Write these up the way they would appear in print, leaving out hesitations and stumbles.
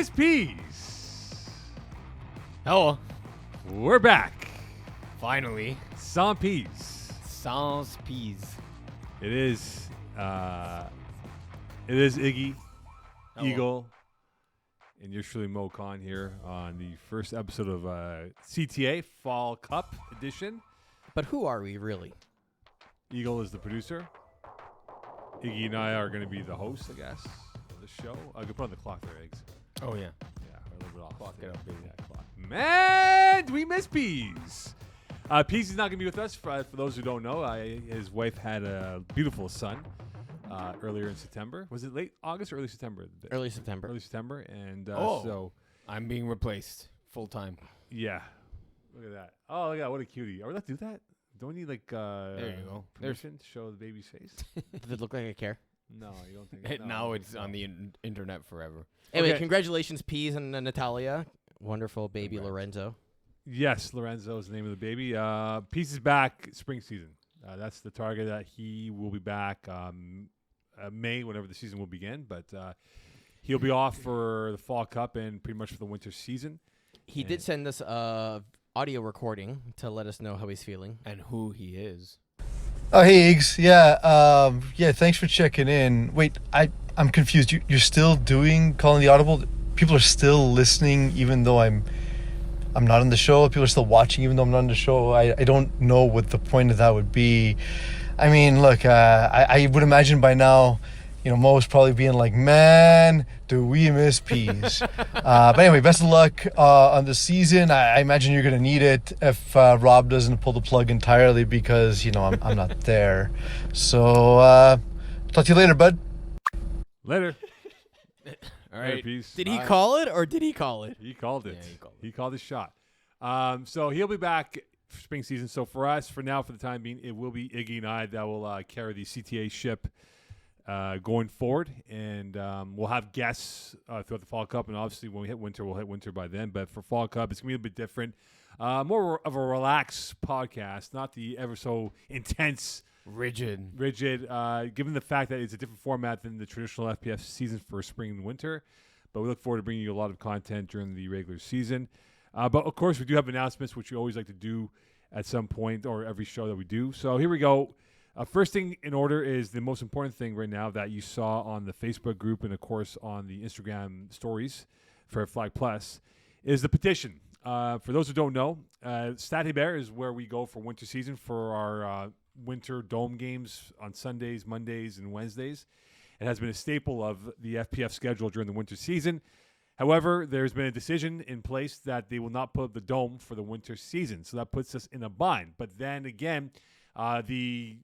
Miss Peas. Hello. We're back. Finally. Sans Peas. Sans peas. It is Iggy, Hello. Eagle, and you're truly Mo Khan here on the first episode of CTA Fall Cup Edition. But who are we really? Eagle is the producer. Iggy and I are going to be the hosts, I guess, of the show. I could put on the clock there, Eggs. Oh, yeah. Yeah, we're a little bit off. Clock it up, baby. Yeah, clock. Man, do we miss Peas? Peas is not going to be with us. For those who don't know, his wife had a beautiful son earlier in September. Was it late August or early September? Early September. Early September. And Oh. so, I'm being replaced full time. yeah. Look at that. Oh, yeah, what a cutie. Are we allowed to do that? Don't we need, like, There you go. permission to show the baby's face? Does it look like I care? No, you don't think no, Now it's no. on the internet forever. Anyway, Okay. congratulations, Peas and Natalia. Wonderful baby Congrats. Lorenzo. Yes, Lorenzo is the name of the baby. Peace is back spring season. That's the target that he will be back May, whenever the season will begin. But he'll be off for the Fall Cup and pretty much for the winter season. He did send us a audio recording to let us know how he's feeling. And who he is. Oh, hey, Iggs. Yeah, thanks for checking in. Wait, I'm confused. You're still calling the Audible? People are still listening even though I'm not on the show? People are still watching even though I'm not on the show? I don't know what the point of that would be. I mean, look, I would imagine by now, Mo's probably being like, man, do we miss Peas? But anyway, best of luck on the season. I imagine you're going to need it if Rob doesn't pull the plug entirely because, I'm not there. So, talk to you later, bud. Later. All Later, right. Peace. Did he Bye. call it or did he call it? He called it. Yeah, he called it. He called his shot. So he'll be back for spring season. So for us, for now, for the time being, it will be Iggy and I that will carry the CTA ship going forward. And we'll have guests throughout the Fall Cup. And obviously, when we hit winter, we'll hit winter by then. But for Fall Cup, it's going to be a bit different. More of a relaxed podcast, not the ever so intense, Rigid. given the fact that it's a different format than the traditional FPF season for spring and winter. But we look forward to bringing you a lot of content during the regular season. But, of course, we do have announcements, which we always like to do at some point or every show that we do. So here we go. First thing in order is the most important thing right now that you saw on the Facebook group and, of course, on the Instagram stories for Flag Plus is the petition. For those who don't know, Stade Hébert is where we go for winter season for our winter dome games on Sundays, Mondays, and Wednesdays. It has been a staple of the FPF schedule during the winter season. However, there's been a decision in place that they will not put up the dome for the winter season. So that puts us in a bind. But then again, the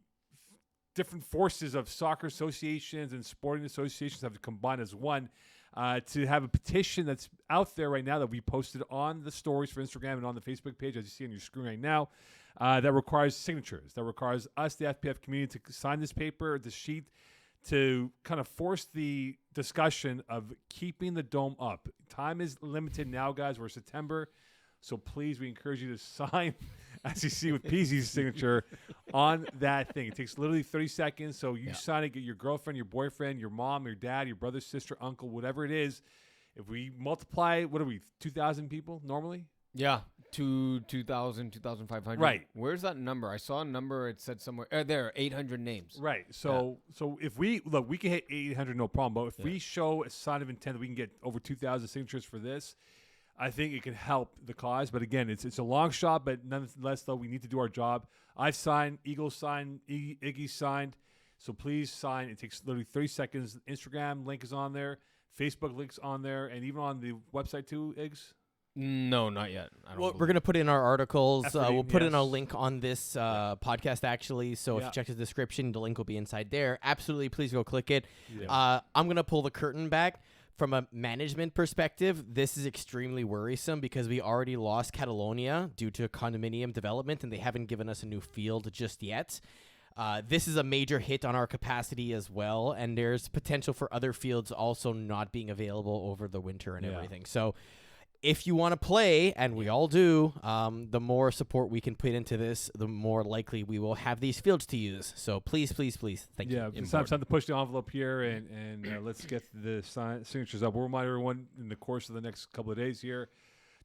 different forces of soccer associations and sporting associations have combined as one to have a petition that's out there right now that we posted on the stories for Instagram and on the Facebook page, as you see on your screen right now, that requires signatures, that requires us, the FPF community, to sign this paper, this sheet, to kind of force the discussion of keeping the dome up. Time is limited now, guys. We're September. So please, we encourage you to sign, as you see with PZ's signature, on that thing. It takes literally 30 seconds. So you sign it, get your girlfriend, your boyfriend, your mom, your dad, your brother, sister, uncle, whatever it is. If we multiply, what are we, 2,000 people normally? Yeah. 2,000, 2,500. Right. Where's that number? I saw a number. It said somewhere. There, 800 names. Right. So if we look, we can hit 800 no problem. But if we show a sign of intent that we can get over 2,000 signatures for this, I think it can help the cause. But again, it's a long shot. But nonetheless, though, we need to do our job. I've signed. Eagle signed. Iggy signed. So please sign. It takes literally 30 seconds. Instagram link is on there. Facebook link's on there, and even on the website too. Iggs. No, not yet. I don't Well, believe we're going to put in our articles. Efforting, We'll put in a yes. link on this podcast, actually. So if Yeah. you check the description, the link will be inside there. Absolutely, please go click it. Yeah. I'm going to pull the curtain back. From a management perspective, this is extremely worrisome because we already lost Catalonia due to condominium development, and they haven't given us a new field just yet. This is a major hit on our capacity as well, and there's potential for other fields also not being available over the winter and Yeah. everything. So if you want to play, and we all do, the more support we can put into this, the more likely we will have these fields to use. So please, please, please, thank you. Yeah, it's time to push the envelope here, and let's get the signatures up. We'll remind everyone in the course of the next couple of days here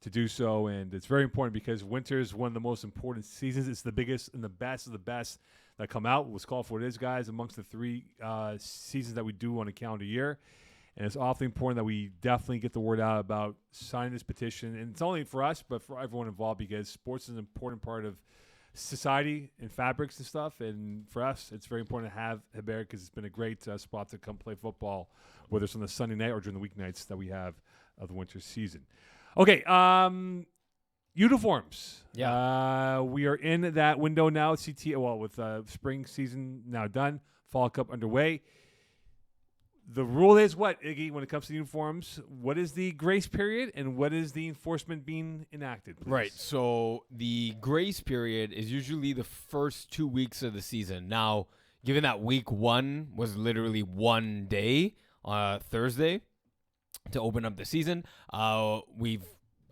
to do so, and it's very important because winter is one of the most important seasons. It's the biggest and the best of the best that come out. Let's call it for what it is, guys, amongst the 3 seasons that we do on a calendar year. And it's awfully important that we definitely get the word out about signing this petition. And it's only for us, but for everyone involved, because sports is an important part of society and fabrics and stuff. And for us, it's very important to have Hebert because it's been a great spot to come play football, whether it's on the Sunday night or during the weeknights that we have of the winter season. Okay, uniforms. Yeah. We are in that window now. CTA, well, with spring season now done, Fall Cup underway. The rule is what, Iggy, when it comes to uniforms? What is the grace period and what is the enforcement being enacted, please? Right. So the grace period is usually the first 2 weeks of the season. Now, given that week 1 was literally 1 day, Thursday, to open up the season, we've,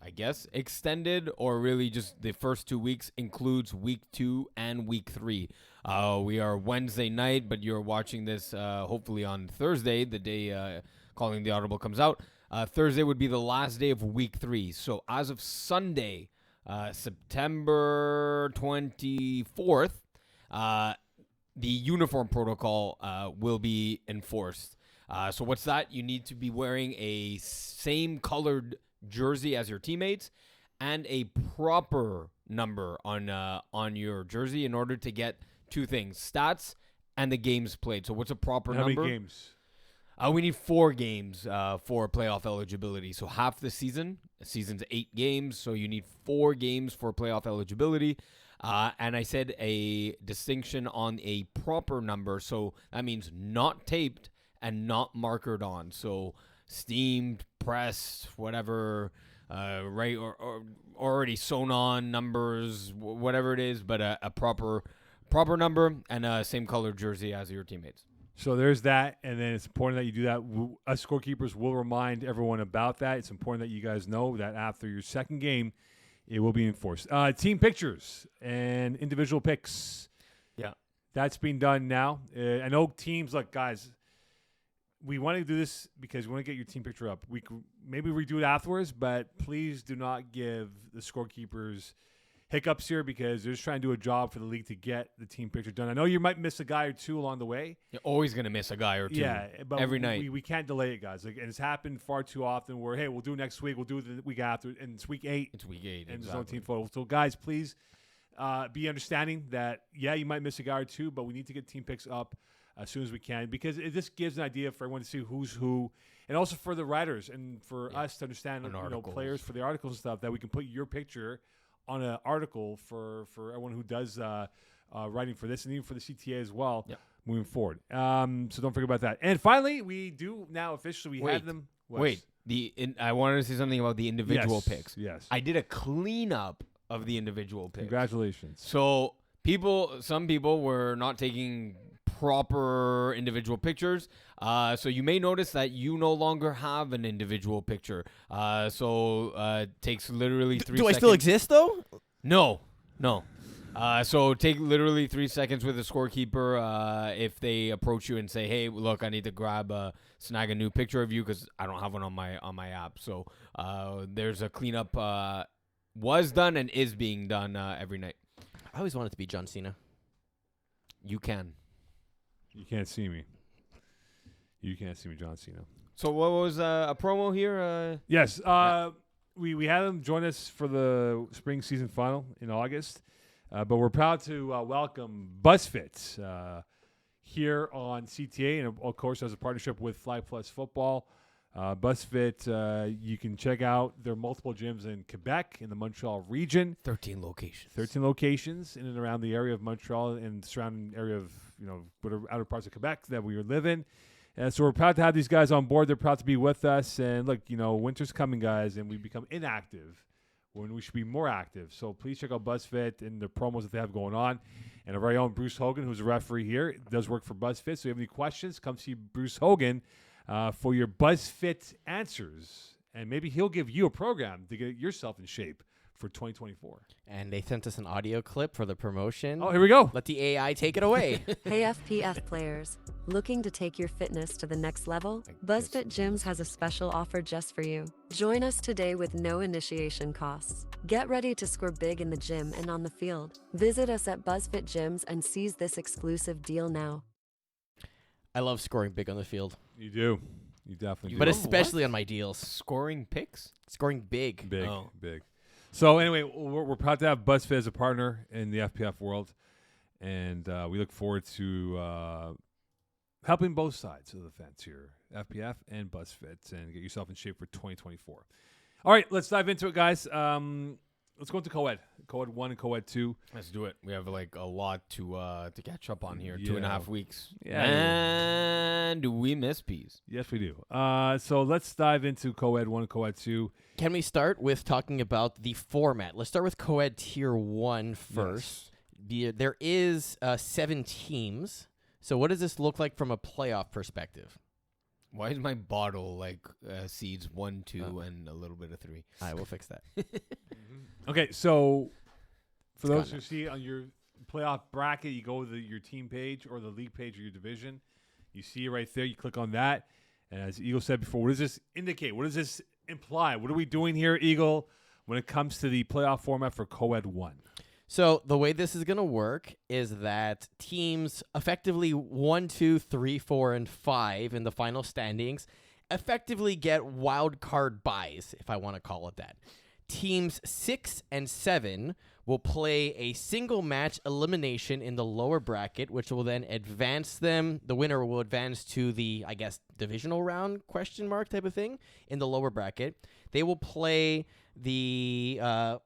I guess, extended, or really just the first 2 weeks includes week 2 and week 3. We are Wednesday night, but you're watching this hopefully on Thursday, the day Calling the Audible comes out. Thursday would be the last day of week 3. So as of Sunday, September 24th, the uniform protocol will be enforced. So what's that? You need to be wearing a same colored jersey as your teammates and a proper number on your jersey in order to get 2 things: stats and the games played. So what's a proper number? How many games? We need 4 games for playoff eligibility. So half the season's 8 games. So you need 4 games for playoff eligibility. And I said a distinction on a proper number. So that means not taped and not markered on. So steamed, pressed, whatever, right, or already sewn on numbers, whatever it is, but a proper number and a same color jersey as your teammates. So there's that, and then it's important that you do that. Us scorekeepers will remind everyone about that. It's important that you guys know that after your second game, it will be enforced. Team pictures and individual picks. Yeah. That's being done now. I know teams, like, guys, we want to do this because we want to get your team picture up. We could maybe redo it afterwards, but please do not give the scorekeepers hiccups here because they're just trying to do a job for the league to get the team picture done. I know you might miss a guy or 2 along the way. You're always going to miss a guy or 2. Yeah, but every night. We can't delay it, guys. Like, and it's happened far too often where, hey, we'll do it next week, we'll do it the week after, and it's week 8. It's week 8, and exactly. there's no team photo. So, guys, please be understanding that, yeah, you might miss a guy or 2, but we need to get team picks up as soon as we can because it just gives an idea for everyone to see who's who, and also for the writers and for us to understand, players for the articles and stuff, that we can put your picture on an article for everyone who does writing for this and even for the CTA as well moving forward. So don't forget about that. And finally, we do now officially have them. I wanted to say something about the individual picks. Yes. I did a cleanup of the individual picks. Congratulations. So some people were not taking proper individual pictures. So you may notice that you no longer have an individual picture. So it takes literally 3 seconds. Do I still exist, though? No. So take literally 3 seconds with a scorekeeper if they approach you and say, hey, look, I need to snag a new picture of you because I don't have one on my app. So there's a cleanup was done and is being done every night. I always wanted to be John Cena. You can. You can't see me. You can't see me, John Cena. So what was a promo here? Yes. We had him join us for the spring season final in August. But we're proud to welcome BuzzFit here on CTA. And, of course, as a partnership with Fly Plus Football. BuzzFit, you can check out their multiple gyms in Quebec, in the Montreal region. 13 locations. 13 locations in and around the area of Montreal and the surrounding area of, whatever outer parts of Quebec that we live in. And so we're proud to have these guys on board. They're proud to be with us. And look, winter's coming, guys, and we become inactive when we should be more active. So please check out BuzzFit and the promos that they have going on. And our very own Bruce Hogan, who's a referee here, does work for BuzzFit. So if you have any questions, come see Bruce Hogan for your BuzzFit answers and maybe he'll give you a program to get yourself in shape for 2024. And they sent us an audio clip for the promotion. Oh, here we go. Let the AI take it away. Hey FPF players, looking to take your fitness to the next level? BuzzFit Gyms has a special offer just for you. Join us today with no initiation costs. Get ready to score big in the gym and on the field. Visit us at BuzzFit Gyms and seize this exclusive deal now. I love scoring big on the field, You do. You definitely do. but love especially on my deals. Scoring picks? Scoring big. Big, Oh. big. So anyway, we're proud to have BuzzFeed as a partner in the FPF world, and we look forward to helping both sides of the fence here, FPF and BuzzFit, and get yourself in shape for 2024. All right, let's dive into it, guys. Let's go into co-ed 1 and co-ed 2. Let's do it. We have like a lot to catch up on here. Yeah. 2.5 weeks. Yeah. And do we miss peas? Yes, we do. So let's dive into co-ed 1 and co-ed 2. Can we start with talking about the format? Let's start with co-ed tier 1 first. There is 7 teams. So what does this look like from a playoff perspective? Why is my bottle like seeds 1, 2, and a little bit of 3? I will fix that. Okay, so for It's those gone who see on your playoff bracket, you go to your team page or the league page of your division. You see it right there. You click on that. And as Eagle said before, what does this indicate? What does this imply? What are we doing here, Eagle, when it comes to the playoff format for co-ed 1? So the way this is going to work is that teams effectively 1, 2, 3, 4, and 5 in the final standings effectively get wild card buys, if I want to call it that. Teams 6 and 7 will play a single match elimination in the lower bracket, which will then advance them. The winner will advance to the, I guess, divisional round ? Type of thing in the lower bracket. They will play the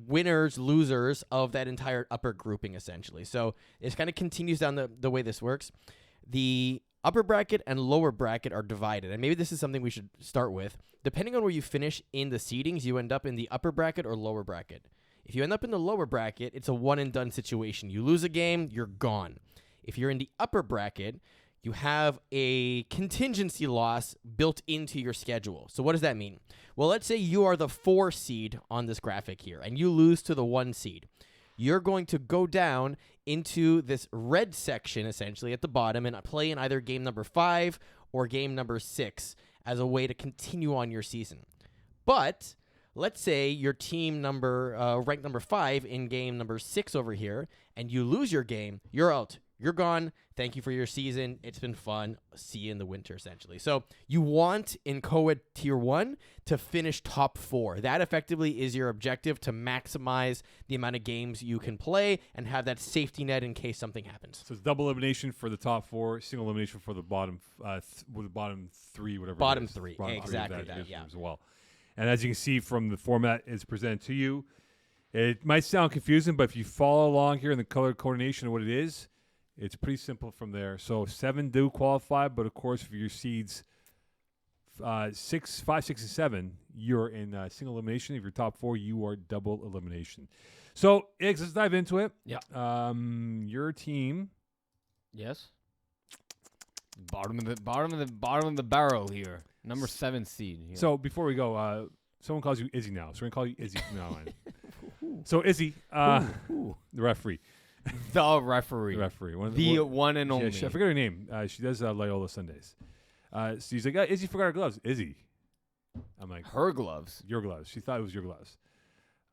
winners, losers of that entire upper grouping, essentially. So it kind of continues down the way this works. The upper bracket and lower bracket are divided, and maybe this is something we should start with. Depending on where you finish in the seedings, you end up in the upper bracket or lower bracket. If you end up in the lower bracket, it's a one-and-done situation. You lose a game, you're gone. If you're in the upper bracket, you have a contingency loss built into your schedule. So what does that mean? Well, let's say you are the 4 seed on this graphic here, and you lose to the 1 seed. You're going to go down into this red section, essentially, at the bottom, and play in either game number 5 or game number 6 as a way to continue on your season. But let's say your team ranked number 5 in game number 6 over here, and you lose your game, you're out. You're gone. Thank you for your season. It's been fun. See you in the winter, essentially. So you want in co-ed tier 1 to finish top 4. That effectively is your objective, to maximize the amount of games you can play and have that safety net in case something happens. So it's double elimination for the top 4, single elimination for the bottom bottom 3, whatever. Bottom it is. 3, Bottom exactly of that, division yeah. as well. And as you can see from the format is presented to you, it might sound confusing, but if you follow along here in the color coordination of what it is, it's pretty simple from there. So 7 do qualify, but of course, for your seeds 5, 6, and 7, you're in single elimination. If you're top 4, you are double elimination. So, Iggs, let's dive into it. Yeah. Your team. Yes. Bottom of the barrel here. Number 7 seed. Here. So before we go, someone calls you Izzy now, so we're gonna call you Izzy from now on. So Izzy, Who? the referee. The referee. The referee. One and only. I forget her name. She does Loyola Sundays. So she's like, Izzy forgot her gloves. Izzy. I'm like, Her gloves. your gloves. She thought it was your gloves.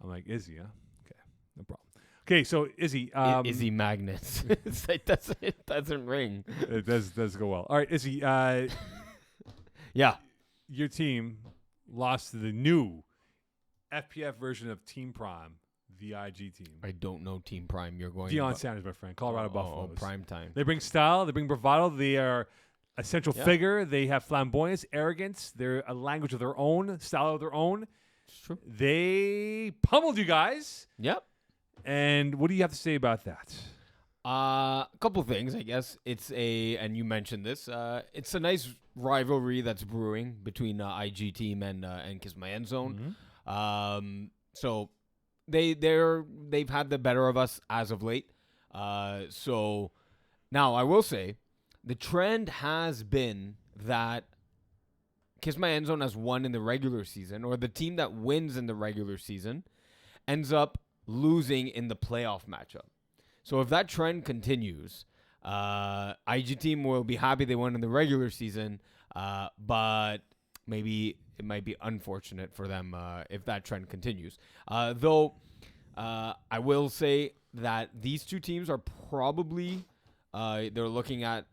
I'm like, Izzy, huh? Okay, no problem. Okay, so Izzy. Izzy magnets. It's like, it doesn't ring. It does go well. All right, Izzy. Yeah. Your team lost to the new FPF version of Team Prime, the IG team. I don't know Team Prime. You're going. Deion Sanders, my friend. Colorado Buffaloes. Prime time. They bring style. They bring bravado. They are a central figure. They have flamboyance, arrogance. They're a language of their own, style of their own. It's true. They pummeled you guys. Yep. And what do you have to say about that? A couple things, I guess. And you mentioned this. It's a nice rivalry that's brewing between IG team and Kiss My End Zone. Mm-hmm. So they've had the better of us as of late. So now I will say the trend has been that Kiss My End Zone has won in the regular season, or the team that wins in the regular season ends up losing in the playoff matchup. So if that trend continues, IG team will be happy they won in the regular season, but maybe it might be unfortunate for them if that trend continues. Though I will say that these two teams are probably they're looking at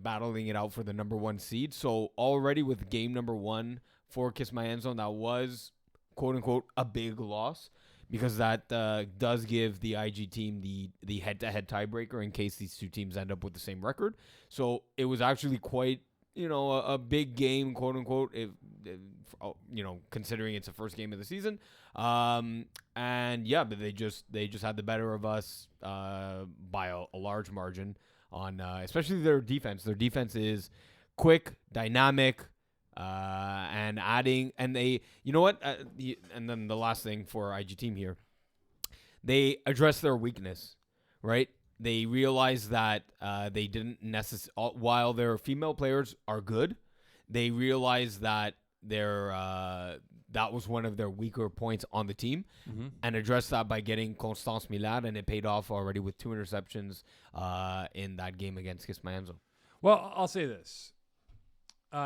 battling it out for the number 1 seed. So already with game number 1 for Kiss My End Zone, that was quote unquote a big loss, because that does give the IG team the head-to-head tiebreaker in case these two teams end up with the same record. So it was actually quite, a big game, quote unquote, if considering it's the first game of the season. And yeah, but they just had the better of us by a large margin on especially their defense. Their defense is quick, dynamic, and adding, and they, and then the last thing for IG team here, they address their weakness, right? They realize that they didn't necessarily, while their female players are good, they realize that that was one of their weaker points on the team, and addressed that by getting Constance Millard, and it paid off already with 2 interceptions in that game against Kiss My End Zone. Well, I'll say this.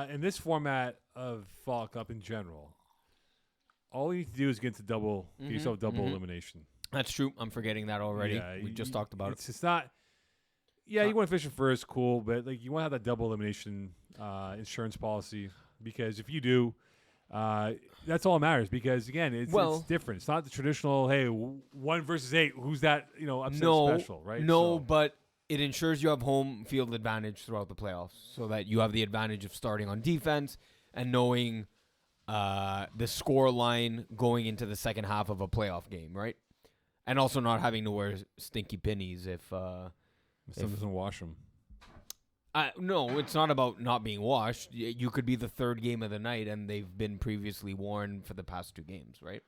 In this format of Fall Cup in general, all you need to do is get yourself double elimination. That's true. I'm forgetting that already. Yeah, we just talked about it. It's not. Yeah, you want to finish it first, cool, but you want to have that double elimination insurance policy, because if you do, that's all that matters. Because again, it's different. It's not the traditional 1 versus 8. Who's that? Upset special, right? No, but it ensures you have home field advantage throughout the playoffs, so that you have the advantage of starting on defense and knowing the score line going into the second half of a playoff game, right? And also not having to wear stinky pennies if someone doesn't wash them. No, it's not about not being washed. You could be the third game of the night, and they've been previously worn for the past 2 games, right?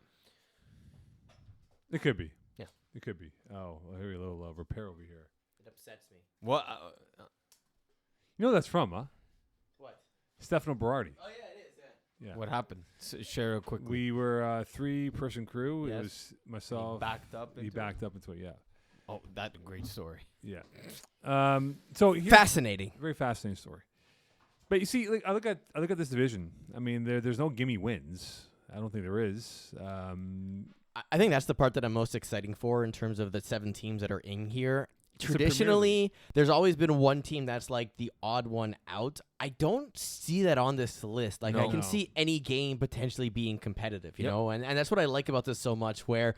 It could be. Yeah. It could be. Oh, I hear a little repair over here. It upsets me. What? You know who that's from, huh? What? Stefano Berardi. Oh, yeah, it is, Yeah. What happened? Share it quickly. We were a 3-person crew. Yes. It was myself. He backed up into it, yeah. Oh, that's a great story. Yeah. So fascinating. Very fascinating story. But you see, I look at this division. I mean, there's no gimme wins. I don't think there is. I think that's the part that I'm most exciting for in terms of the 7 teams that are in here. Traditionally, there's always been one team that's like the odd one out. I don't see that on this list. I can see any game potentially being competitive, you know, and that's what I like about this so much, where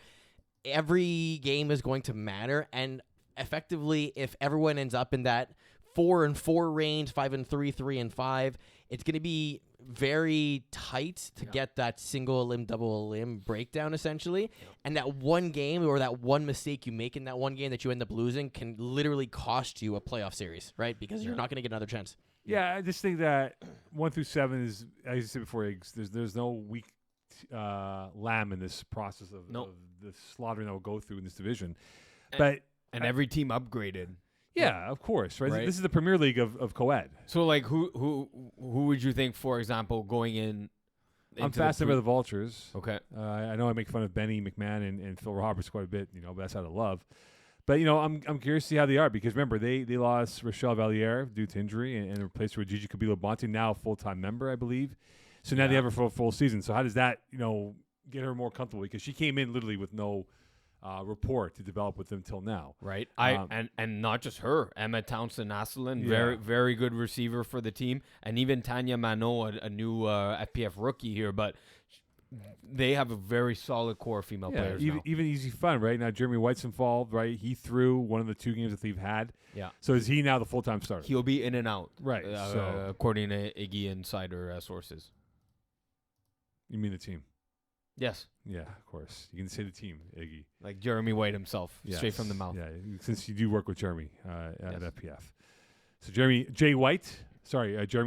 every game is going to matter. And effectively, if everyone ends up in that 4-4 range, 5-3, 3-5, it's going to be very tight to get that single elim, double elim breakdown, essentially. And that one game or that one mistake you make in that one game that you end up losing can literally cost you a playoff series, right? Because you're not going to get another chance. Yeah, I just think that 1 through 7 is, as you said before, there's no weak lamb in this process of the slaughtering that will go through in this division. And every team upgraded. Yeah, of course, right? This is the Premier League of co-ed. So, like, who would you think, for example, going in? I'm fascinated by the Vultures. Okay. I know I make fun of Benny McMahon and Phil Roberts quite a bit, but that's out of love. But I'm curious to see how they are, because remember they lost Rochelle Valliere due to injury and replaced her with Gigi Cabilo-Bonte, now a full-time member, I believe. So now they have her for a full season. So how does that get her more comfortable? Because she came in literally with no rapport to develop with them till now. Right. And not just her. Emma Townsend-Asselin, very, very good receiver for the team. And even Tanya Manot, a new FPF rookie here. But they have a very solid core of female players now. Even Easy Fun, right? Now Jeremy White's involved, right? He threw one of the 2 games that they've had. Yeah. So is he now the full-time starter? He'll be in and out. Right. According to Iggy Insider sources. You mean the team? Yes. Yeah, of course. You can say the team, Iggy. Like Jeremy White himself, straight from the mouth. Yeah, since you do work with Jeremy at FPF. So Jeremy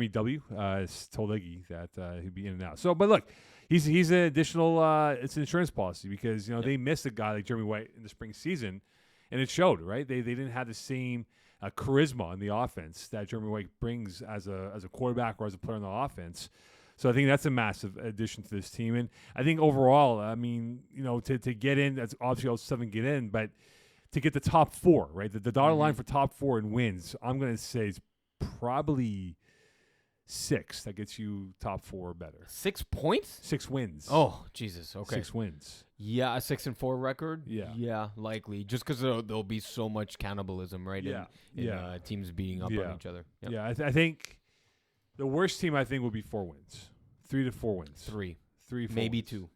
W. Told Iggy that he'd be in and out. So, but look, he's an additional. It's an insurance policy, because they missed a guy like Jeremy White in the spring season, and it showed. Right, they didn't have the same charisma in the offense that Jeremy White brings as a quarterback or as a player in the offense. So I think that's a massive addition to this team. And I think overall, I mean, to get in, that's obviously all 7 get in, but to get the top 4, right? The dotted line for top 4 and wins, I'm going to say is probably 6. That gets you top 4 or better. 6 points? 6 wins. Oh, Jesus. Okay. 6 wins. Yeah, a 6-4 record. Yeah. Yeah, likely. Just because there'll be so much cannibalism, right? Yeah. In teams beating up on each other. Yep. Yeah, I think the worst team I think would be 4 wins, 3 to 4 wins, 3, 4 maybe wins. 2.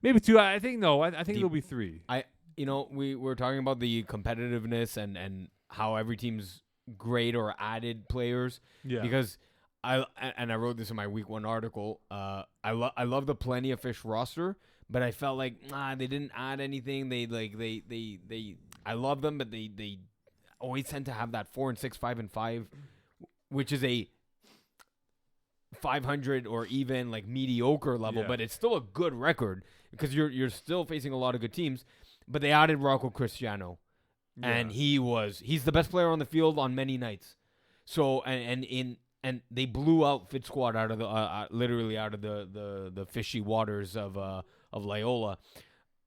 Maybe 2. I think no. I think it'll be 3. We were talking about the competitiveness and how every team's great or added players. Yeah. Because I wrote this in my week 1 article. I love the Plenty of Fish roster, but I felt like they didn't add anything. They I love them, but they always tend to have that 4 and 6, 5 and 5, which is a 500 or even like mediocre level, but it's still a good record because you're still facing a lot of good teams. But they added Rocco Cristiano, and he's the best player on the field on many nights. So and they blew out Fit Squad out of the literally out of the fishy waters of Loyola.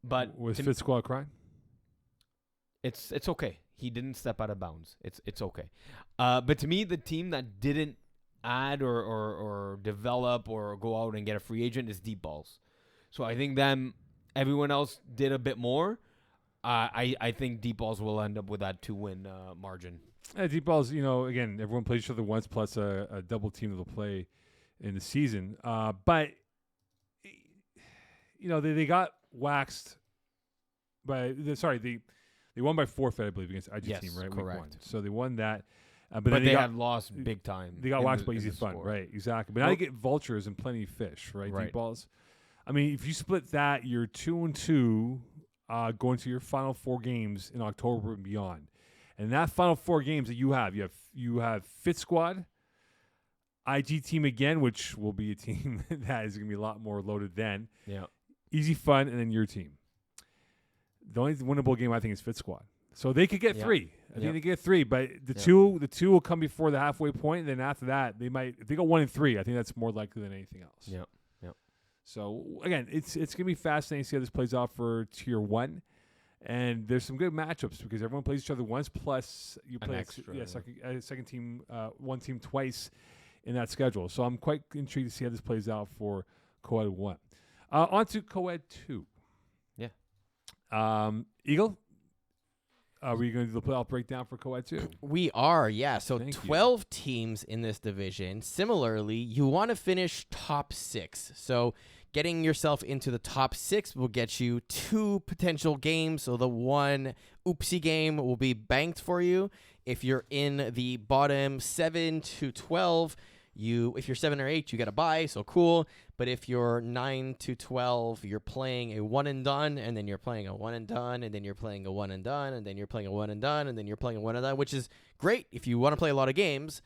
But was Fit Squad crying? It's okay. He didn't step out of bounds. It's okay. But to me, the team that didn't add or develop or go out and get a free agent is Deep Balls. So I think everyone else did a bit more. I think Deep Balls will end up with that 2-win margin. Deep Balls, again, everyone plays each other once plus a double team that'll play in the season. But they got waxed by they won by forfeit, I believe, against IG team, right? Correct. Week 1. So they won that. But then they had lost big time. They got waxed by Easy Fun, right? Exactly. But now you get Vultures and Plenty of Fish, right? Deep Balls. I mean, if you split that, you're 2-2 going to your final 4 games in October and beyond. And that final 4 games that you have Fit Squad, IG team again, which will be a team that is going to be a lot more loaded then. Yeah. Easy Fun, and then your team. The only winnable game I think is Fit Squad. So they could get 3. I think they get 3, but the two will come before the halfway point, and then after that, they might, if they go 1 and 3, I think that's more likely than anything else. Yeah. So again, it's gonna be fascinating to see how this plays out for Tier 1, and there's some good matchups because everyone plays each other once. Plus, you play second team, one team twice in that schedule. So I'm quite intrigued to see how this plays out for Co-Ed 1. On to Co-Ed 2. Yeah. Eagle. Are we going to do the playoff breakdown for Co-Ed 2? We are, yeah. So Thank you. 12 teams in this division. Similarly, you want to finish top 6. So getting yourself into the top 6 will get you 2 potential games. So the one oopsie game will be banked for you. If you're in the bottom 7 to 12, if you're 7 or 8, you get a bye, so cool. But if you're 9 to 12, you're playing a one and done, and then you're playing a one and done, and then you're playing a one and done, and then you're playing a one and done, and then you're playing a one and done, which is great if you want to play a lot of games,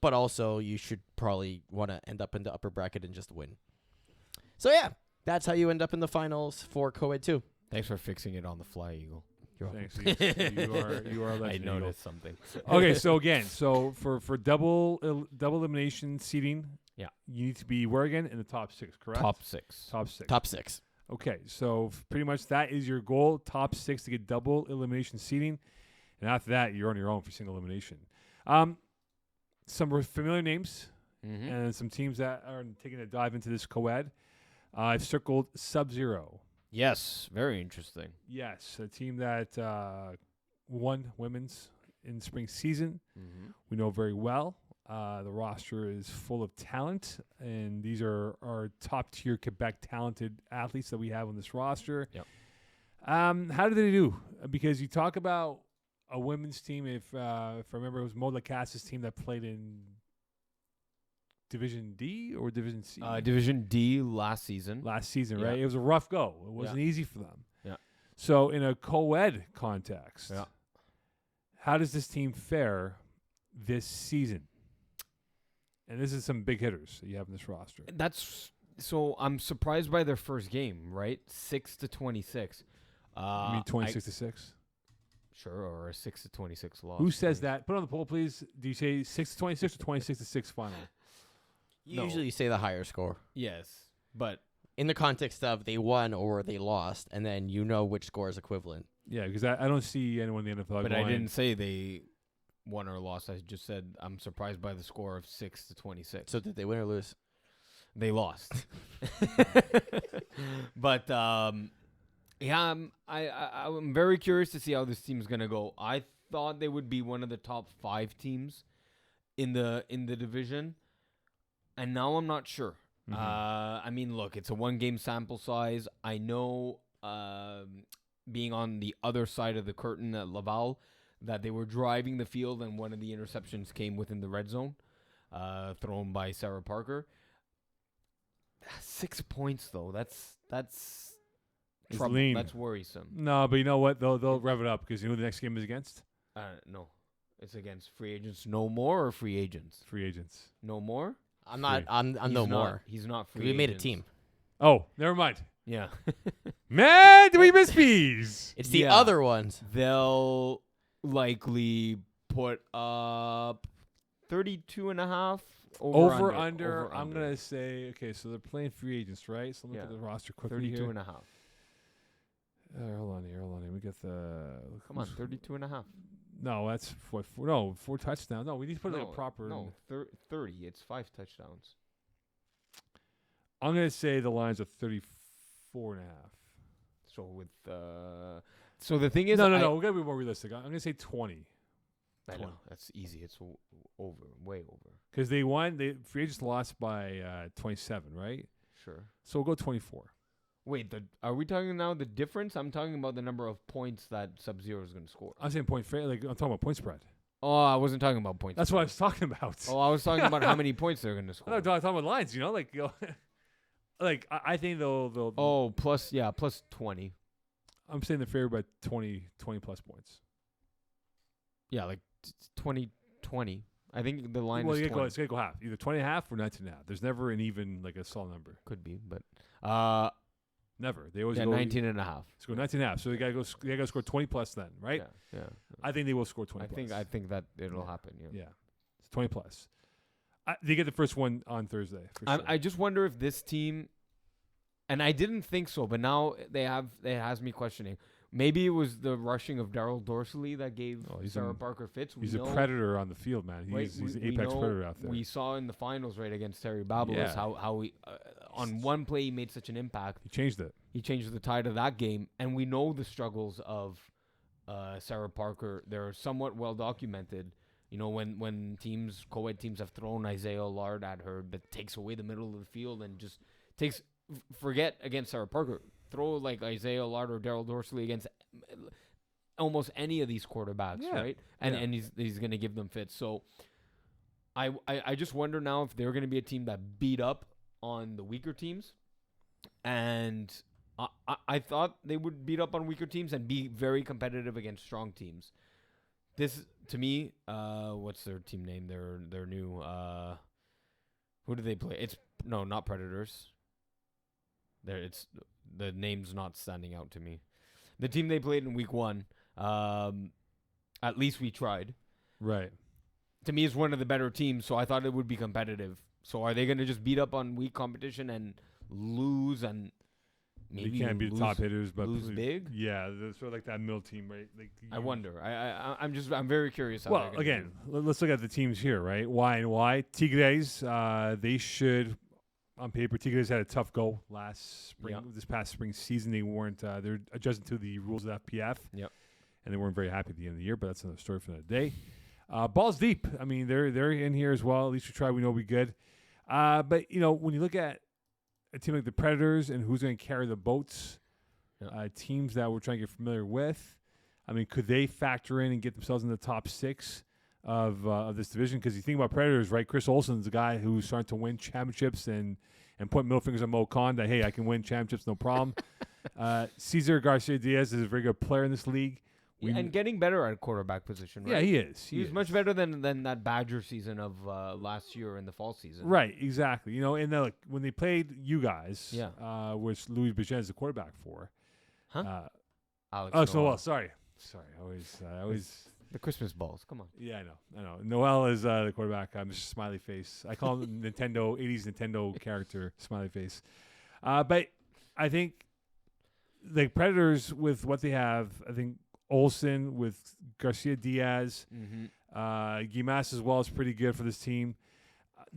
but also you should probably want to end up in the upper bracket and just win. So yeah, that's how you end up in the finals for Co-Ed 2. Thanks for fixing it on the fly, Eagle. Thanks. You are a legend, I Eagle. noticed something. Okay, so again, for double elimination seeding, you need to be where again in the top 6, correct? Top 6. Top 6. Top 6. Okay, so pretty much that is your goal: top 6 to get double elimination seeding, and after that, you're on your own for single elimination. Some familiar names and some teams that are taking a dive into this co-ed. I've circled Sub-Zero. Yes, very interesting. Yes, a team that won women's in spring season. We know very well. The roster is full of talent, and these are our top-tier Quebec talented athletes that we have on this roster. Yep. How did they do? Because you talk about a women's team. If I remember, it was Maud Lacasse' team that played in Division D or Division C? Division D last season. Last season, Yeah. right? It was a rough go. It wasn't easy for them. Yeah. So in a co-ed context, Yeah. how does this team fare this season? And this is some big hitters that you have in this roster. So I'm surprised by their first game, right? 6-26. You mean 26-6? Sure, or a 6-26 loss. Who says that? Put it on the poll, please. Do you say 6-26 or 26-6 final? You usually say the higher score Yes, but in the context of they won or they lost, and then you know which score is equivalent. Yeah, because I don't see anyone in the NFL but going. I didn't say they won or lost. I just said I'm surprised by the score of 6-26. So did they win or lose? They lost. But yeah, I'm very curious to see how this team's gonna go. I thought they would be one of the top 5 teams in the division, and now I'm not sure. Mhm. I mean, look, it's a 1-game sample size. I know, being on the other side of the curtain at Laval, that they were driving the field and one of the interceptions came within the red zone, thrown by Sarah Parker. 6 points though. That's It's trouble. lean. That's worrisome. No, but you know what? They'll rev it up because you know who the next game is against? No, it's against free agents. No more or free agents. Free agents. No more. I'm not. Free. I'm He's no not- more. He's not free. We made a agents. team. Oh, never mind. Yeah. Man, do we miss bees? It's the Yeah. other ones. They'll likely put up 32.5 Over, under. Over, I'm under. going to say, okay, so they're playing free agents, right? So look at Yeah. the roster quickly 32.5. here. Hold on here. We get the... Come on, 32.5. No, that's four touchdowns. No, we need to put like a proper... No, 30. It's 5 touchdowns. I'm going to say the lines are 34 and a half. So with so the thing is, No. We got to be more realistic. I'm going to say 20. I 20. know that's easy. It's over, way over. Because they won. Free agents lost by 27, right? Sure. So we'll go 24. Wait, are we talking now the difference? I'm talking about the number of points that Sub-Zero is going to score. I'm saying I'm talking about point spread. Oh, I wasn't talking about points. That's what I was talking about. Oh, I was talking about how many points they're going to I'm score. not talking about lines, like I think they'll. Oh, plus 20. I'm saying they're favored by 20 plus points. Yeah, like 20. I think the line Well, is 20. it's gonna go half, either 20 and a half or 19 and a half. There's never an even like a solid number. Could be, but Never. They always yeah, go 19 and a half. Let's go 19 and a half. So they gotta go. They gotta score 20 plus then, right? Yeah. I think they will score 20. I think that it'll Yeah. happen. Yeah. Yeah, it's 20 plus. They get the first one on Thursday. For sure. I just wonder if this team, and I didn't think so, but now it has me questioning. Maybe it was the rushing of Daryl Dorsley that gave Oh, he's Sarah an- Parker fits. He's a predator on the field, man. He's an we apex know- predator out there. We saw in the finals right against Terry Babelis Yeah. how he on one play he made such an impact. He changed it. He changed the tide of that game, and we know the struggles of Sarah Parker. They're somewhat well documented. You know, when co-ed teams have thrown Isaiah Lard at her, that takes away the middle of the field and just takes forget against Sarah Parker. Throw like Isaiah Lard or Daryl Dorsley against almost any of these quarterbacks, Yeah. right? And Yeah. and he's gonna give them fits. So I just wonder now if they're gonna be a team that beat up on the weaker teams, and I thought they would beat up on weaker teams and be very competitive against strong teams. This to me, what's their team name? Their new who do they play? It's not Predators. It's the name's not standing out to me. The team they played in week 1, at least we tried. Right. To me, is one of the better teams, so I thought it would be competitive. So are they going to just beat up on weak competition and lose and maybe They can't be the lose, top hitters, but lose big? Yeah, they're sort of like that middle team, right? Like I wonder. I'm very curious. How Well, they're gonna again, do. let's look at the teams here, right? Y and Y. Tigres, they should, on paper, Tigres had a tough go last spring. Yeah. This past spring season, they weren't. They're adjusting to the rules of FPF. Yep. And they weren't very happy at the end of the year, but that's another story for another day. Balls deep. I mean, they're in here as well. At least we try. We know we'll be good. But when you look at a team like the Predators and who's going to carry the boats, Yeah. teams that we're trying to get familiar with, I mean, could they factor in and get themselves in the top 6 of this division? Because you think about Predators, right? Chris Olsen's the guy who's starting to win championships and point middle fingers at Mo Khan that, hey, I can win championships, no problem. Cesar Garcia Diaz is a very good player in this league. And getting better at quarterback position, right? Yeah, he is. He was much better than that Badger season of last year in the fall season. Right, exactly. And then, when they played you guys, Yeah. which Louis Bijan is the quarterback for. Huh? Alex Oh, Noah. so well. Sorry. I always The Christmas balls. Come on. Yeah, I know. Noel is the quarterback. I'm just smiley face. I call him Nintendo 80s Nintendo character smiley face. But I think the Predators with what they have, I think Olsen with Garcia Diaz, Guimas as well is pretty good for this team.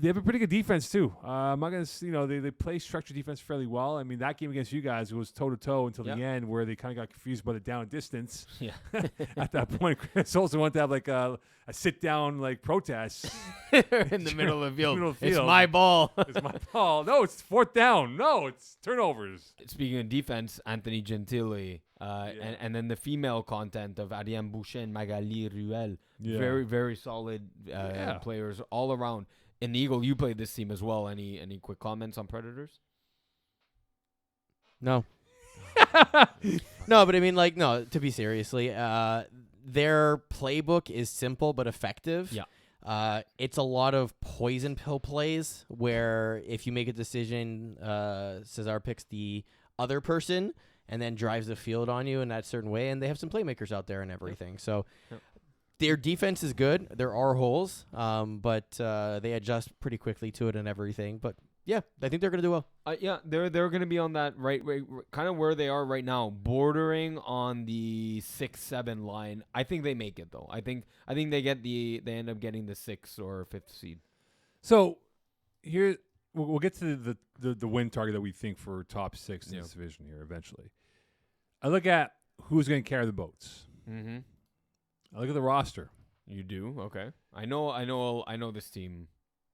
They have a pretty good defense too. I'm not gonna, they play structured defense fairly well. I mean, that game against you guys was toe to toe until the end, where they kind of got confused by the down distance. Yeah. At that point, Chris also wanted to have like a sit down like protest In the middle of the field. Middle of the It's field. my ball. It's my ball. No, it's fourth down. No, it's turnovers. Speaking of defense, Anthony Gentile, and then the female content of Ariane Boucher and Magali Ruel. Yeah. Very, very solid Yeah. players all around. And Eagle, you played this team as well. Any quick comments on Predators? No. No, but I mean, like, no, to be seriously, their playbook is simple but effective. Yeah. It's a lot of poison pill plays where if you make a decision, Cesar picks the other person and then drives the field on you in that certain way. And they have some playmakers out there and everything. So their defense is good. There are holes, but they adjust pretty quickly to it and everything. But yeah, I think they're going to do well. Yeah, they're going to be on that right, kind of where they are right now, bordering on the 6-7 line. I think they make it though. I think they end up getting the 6th or 5th seed. So here we'll get to the win target that we think for top 6 in this division here eventually. I look at who's going to carry the boats. Mm-hmm. I look at the roster. You do? Okay. I know this team.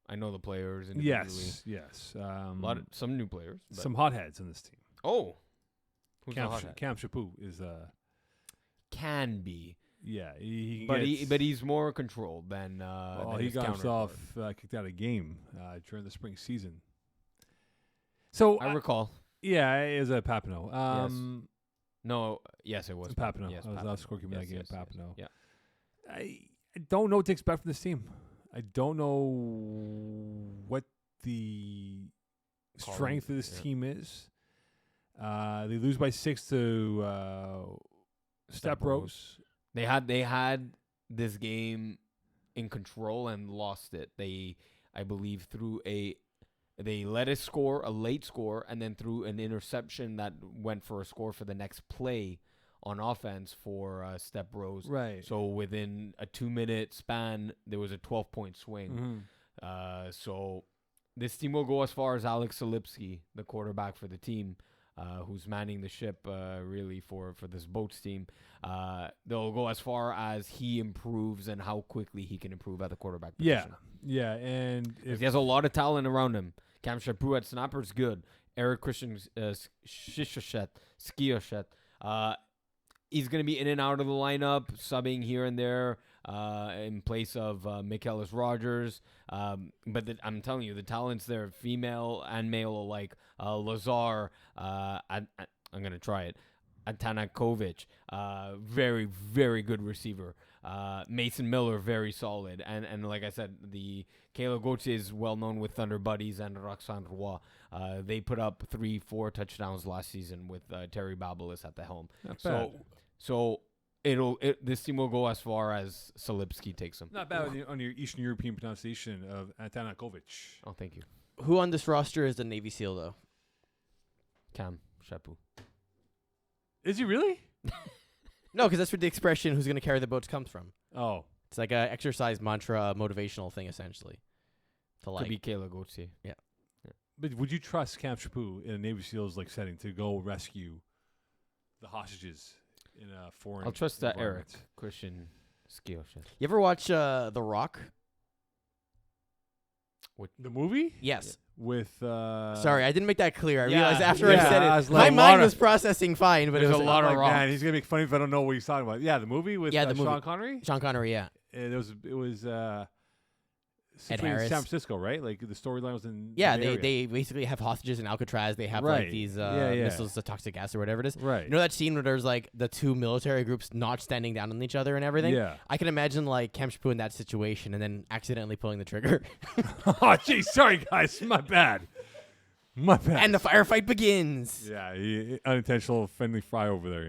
I know the players individually. Yes. Some new players. But. Some hotheads on this team. Oh. Who's the hothead? Cam Chaput is Can be. Yeah, but he's more controlled than well, than he his got himself counterpart. kicked out of a game during the spring season. So I recall. Yeah, it was at Papineau. No, yes, it was Papineau. Yes, I was last scorekeeper that game at yes, Papineau. yeah. I don't know what to expect from this team. I don't know what the strength of this team is. They lose by 6 to Step Rose. They had this game in control and lost it. I believe, they let us score a late score and then threw an interception that went for a score for the next play on offense for Step Rose. Right. So within a 2-minute span, there was a 12-point swing. Mm-hmm. So this team will go as far as Alex Solipsky, the quarterback for the team, who's manning the ship really for this boats team. They'll go as far as he improves and how quickly he can improve at the quarterback position. Yeah, and if He has a lot of talent around him. Cam Chaput at snapper is good. Eric Christian Skioshett. He's going to be in and out of the lineup, subbing here and there in place of Michaelis Rogers. But I'm telling you, the talents there, female and male alike. Lazar, I'm going to try it. Antanakovic, very, very good receiver. Mason Miller, very solid. And like I said, the Kayla Gauthier is well known with Thunder Buddies and Roxanne Roy. They put up 3-4 touchdowns last season with Terry Babelis at the helm. So this team will go as far as Solipsky takes them. not bad on your Eastern European pronunciation of Antanakovic. Oh, thank you. Who on this roster is the Navy SEAL, though? Cam Chaput. Is he really? No, because that's where the expression "who's going to carry the boats" comes from. Oh, It's like a exercise mantra, motivational thing, essentially. Could be Kayla Gauthier. but would you trust Cam Chaput in a Navy SEALs like setting to go rescue the hostages in a foreign? I'll trust that Eric environment? Christian Skioshett. You ever watch The Rock? The movie Yes. with Sorry, I didn't make that clear. I yeah, realized after yeah, I said I was it, like, my mind was processing fine, but it There's was a lot of like, rocks. man, he's gonna make fun of me if I don't know what he's talking about. Yeah, the movie with Yeah, the Sean movie. Connery. Sean Connery. Yeah. It was Ed situated in Harris. San Francisco, right? Like the storyline was in Yeah, the area. they basically have hostages in Alcatraz. They have Right. like these Yeah, yeah. missiles of toxic gas or whatever it is. right. You know that scene where there's like the two military groups not standing down on each other and everything? Yeah. I can imagine like Cam Chaput in that situation and then accidentally pulling the trigger. Oh, geez, sorry guys, my bad. My bad. And the firefight begins. Yeah, unintentional friendly fry over there,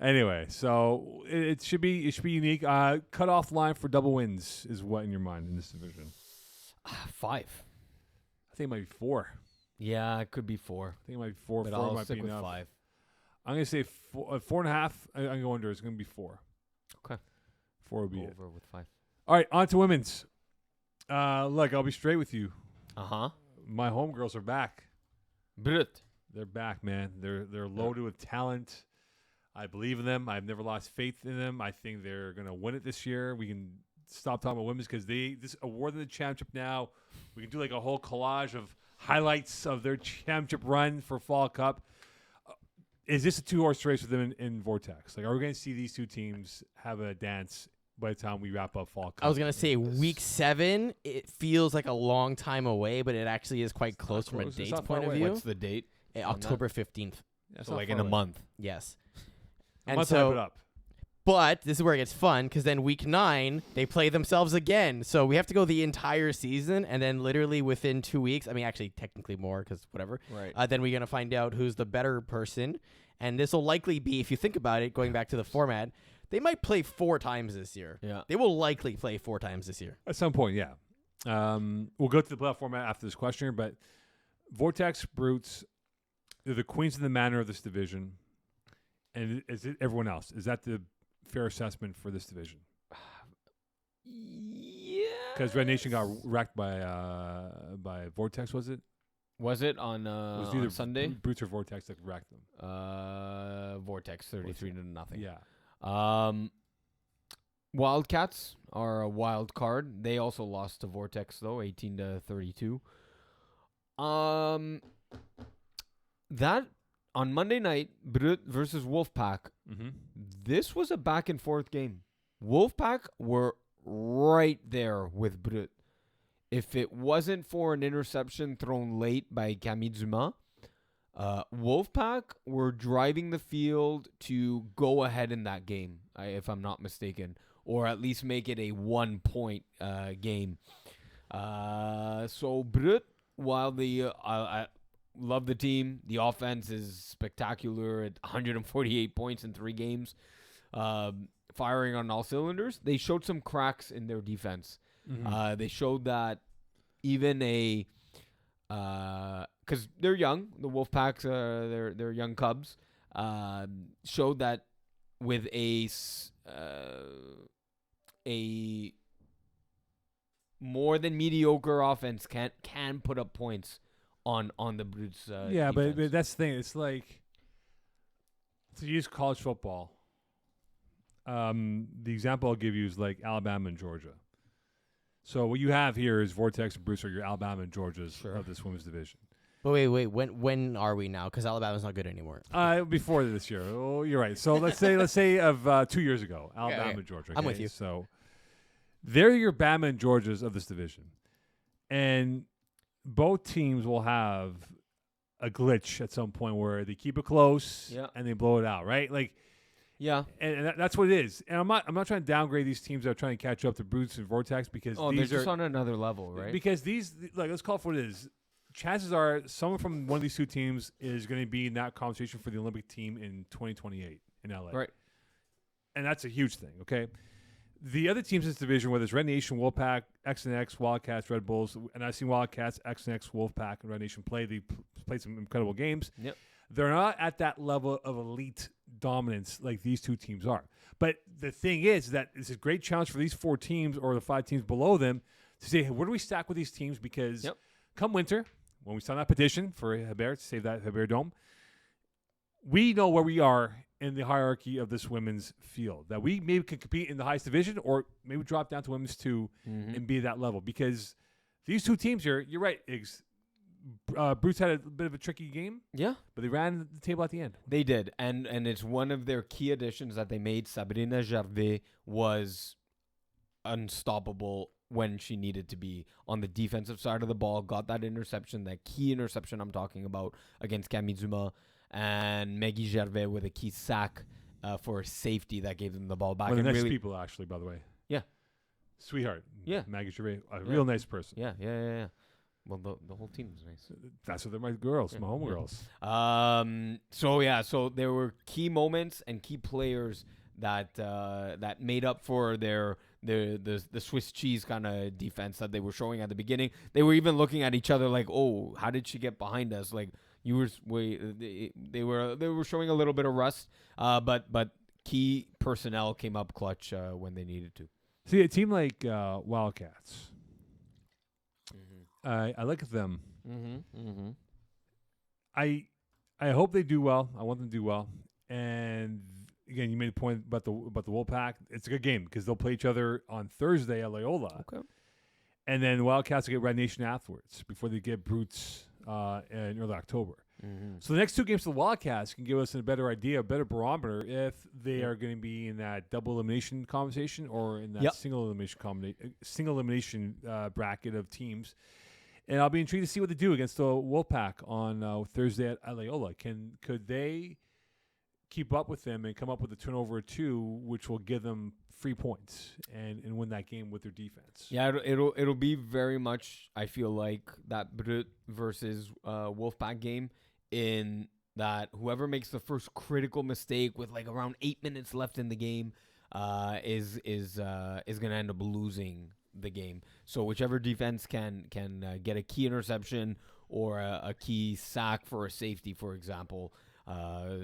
Anyway, so it should be unique. Cutoff line for double wins is what in your mind in this division? 5. I think it might be 4. Yeah, it could be 4. I think it might be 4. But 4 I'll might stick be with enough. 5. I'm gonna say 4.5. I'm going under. It's gonna be 4. Okay. 4 would be it. Over with 5. All right, on to women's. Look, I'll be straight with you. Uh-huh. My homegirls are back. Brut. They're back, man. They're loaded with talent. I believe in them. I've never lost faith in them. I think they're gonna win it this year. We can stop talking about women's because this award them the championship now. We can do like a whole collage of highlights of their championship run for Fall Cup. Is this a 2-horse race with them in Vortex? Like, are we going to see these two teams have a dance by the time we wrap up Fall Cup? I was gonna say week 7. It feels like a long time away, but it actually is quite close from a close. It's dates not far point of away. view. What's the date? October 15th. Yeah, it's So not like far in a away. month. Yes. A And month to hype it so, up. but this is where it gets fun because then week 9 they play themselves again. So we have to go the entire season, and then literally within 2 weeks. I mean, actually, technically more because whatever. Right. Then we're gonna find out who's the better person, and this will likely be, if you think about it, going back to the format, they might play 4 times this year. Yeah. They will likely play 4 times this year. At some point, yeah. We'll go to the playoff format after this question, but Vortex Brutes, they're the queens of the manor of this division. And is it everyone else? Is that the fair assessment for this division? Yeah. Because Red Nation got wrecked by Vortex, was it? Was it on, It was on either Sunday? Brutes or Vortex that wrecked them. Vortex 33 to nothing. Yeah. Wildcats are a wild card. They also lost to Vortex though, 18 to 32. That on Monday night, Brut versus Wolfpack. Mm-hmm. This was a back and forth game. Wolfpack were right there with Brut. If it wasn't for an interception thrown late by Camille Dumas, Wolfpack were driving the field to go ahead in that game, if I'm not mistaken, or at least make it a 1-point game. So Brut, while I love the team, the offense is spectacular at 148 points in 3 games, firing on all cylinders. They showed some cracks in their defense. Mm-hmm. They showed that even because they're young, the Wolfpacks, they're young cubs, showed that with a more than mediocre offense can put up points on the Brutes. Yeah, but defense. that's the thing. It's like, to use college football, the example I'll give you is like Alabama and Georgia. So what you have here is Vortex and Bruce are your Alabama and Georgias of this women's division. But wait. When are we now? Because Alabama's not good anymore. Before this year. Oh, you're right. So let's say of 2 years ago, Alabama okay. and Georgia. I'm with okay? you. So they're your Bama and Georgias of this division, and both teams will have a glitch at some point where they keep it close and they blow it out, right? Like. Yeah, and that's what it is. And I'm not trying to downgrade these teams that are trying to catch up to Brutes and Vortex because they're these just are on another level, right? because these let's call it for what it is. Chances are someone from one of these two teams is going to be in that conversation for the Olympic team in 2028 in LA. Right. And that's a huge thing, okay? The other teams in this division, whether it's Red Nation, Wolfpack, X&X, Wildcats, Red Bulls, and I've seen Wildcats, X&X, Wolfpack, and Red Nation play. They played some incredible games. Yep. They're not at that level of elite dominance like these two teams are. But the thing is that it's a great challenge for these 4 teams or the 5 teams below them to say, hey, where do we stack with these teams? Because come winter, when we sign that petition for Hebert to save that Hebert Dome, we know where we are in the hierarchy of this women's field. That we maybe could compete in the highest division or maybe drop down to women's 2 and be at that level. Because these 2 teams here, you're right, Iggs. Bruce had a bit of a tricky game. Yeah. But they ran the table at the end. They did. And it's one of their key additions that they made. Sabrina Gervais was unstoppable when she needed to be on the defensive side of the ball. Got that interception, that key interception I'm talking about against Camille Dumas. And Maggie Gervais with a key sack for safety that gave them the ball back. One of the and nice really, people, actually, by the way. Yeah. Sweetheart. Yeah. Maggie Gervais, a real nice person. Yeah. Well, the whole team is nice. That's what they're my girls, my home Yeah. girls. So there were key moments and key players that that made up for the Swiss cheese kind of defense that they were showing at the beginning. They were even looking at each other like, "Oh, how did she get behind us?" Like they were showing a little bit of rust. But key personnel came up clutch when they needed to. See, a team like Wildcats, I look at them. I hope they do well. I want them to do well. And again, you made a point about the Wolfpack. It's a good game because they'll play each other on Thursday at Loyola. Okay. And then Wildcats will get Red Nation afterwards before they get Brutes in early October. So the next two games for the Wildcats can give us a better idea, a better barometer if they are going to be in that double elimination conversation or in that single elimination bracket of teams. And I'll be intrigued to see what they do against the Wolfpack on Thursday at Loyola. Could they keep up with them and come up with a turnover or two, which will give them 3 points and win that game with their defense? Yeah, it'll be very much, I feel like, that Brut versus Wolfpack game, in that whoever makes the first critical mistake with like around 8 minutes left in the game is gonna end up losing the game. So whichever defense can get a key interception or a key sack for a safety, for example,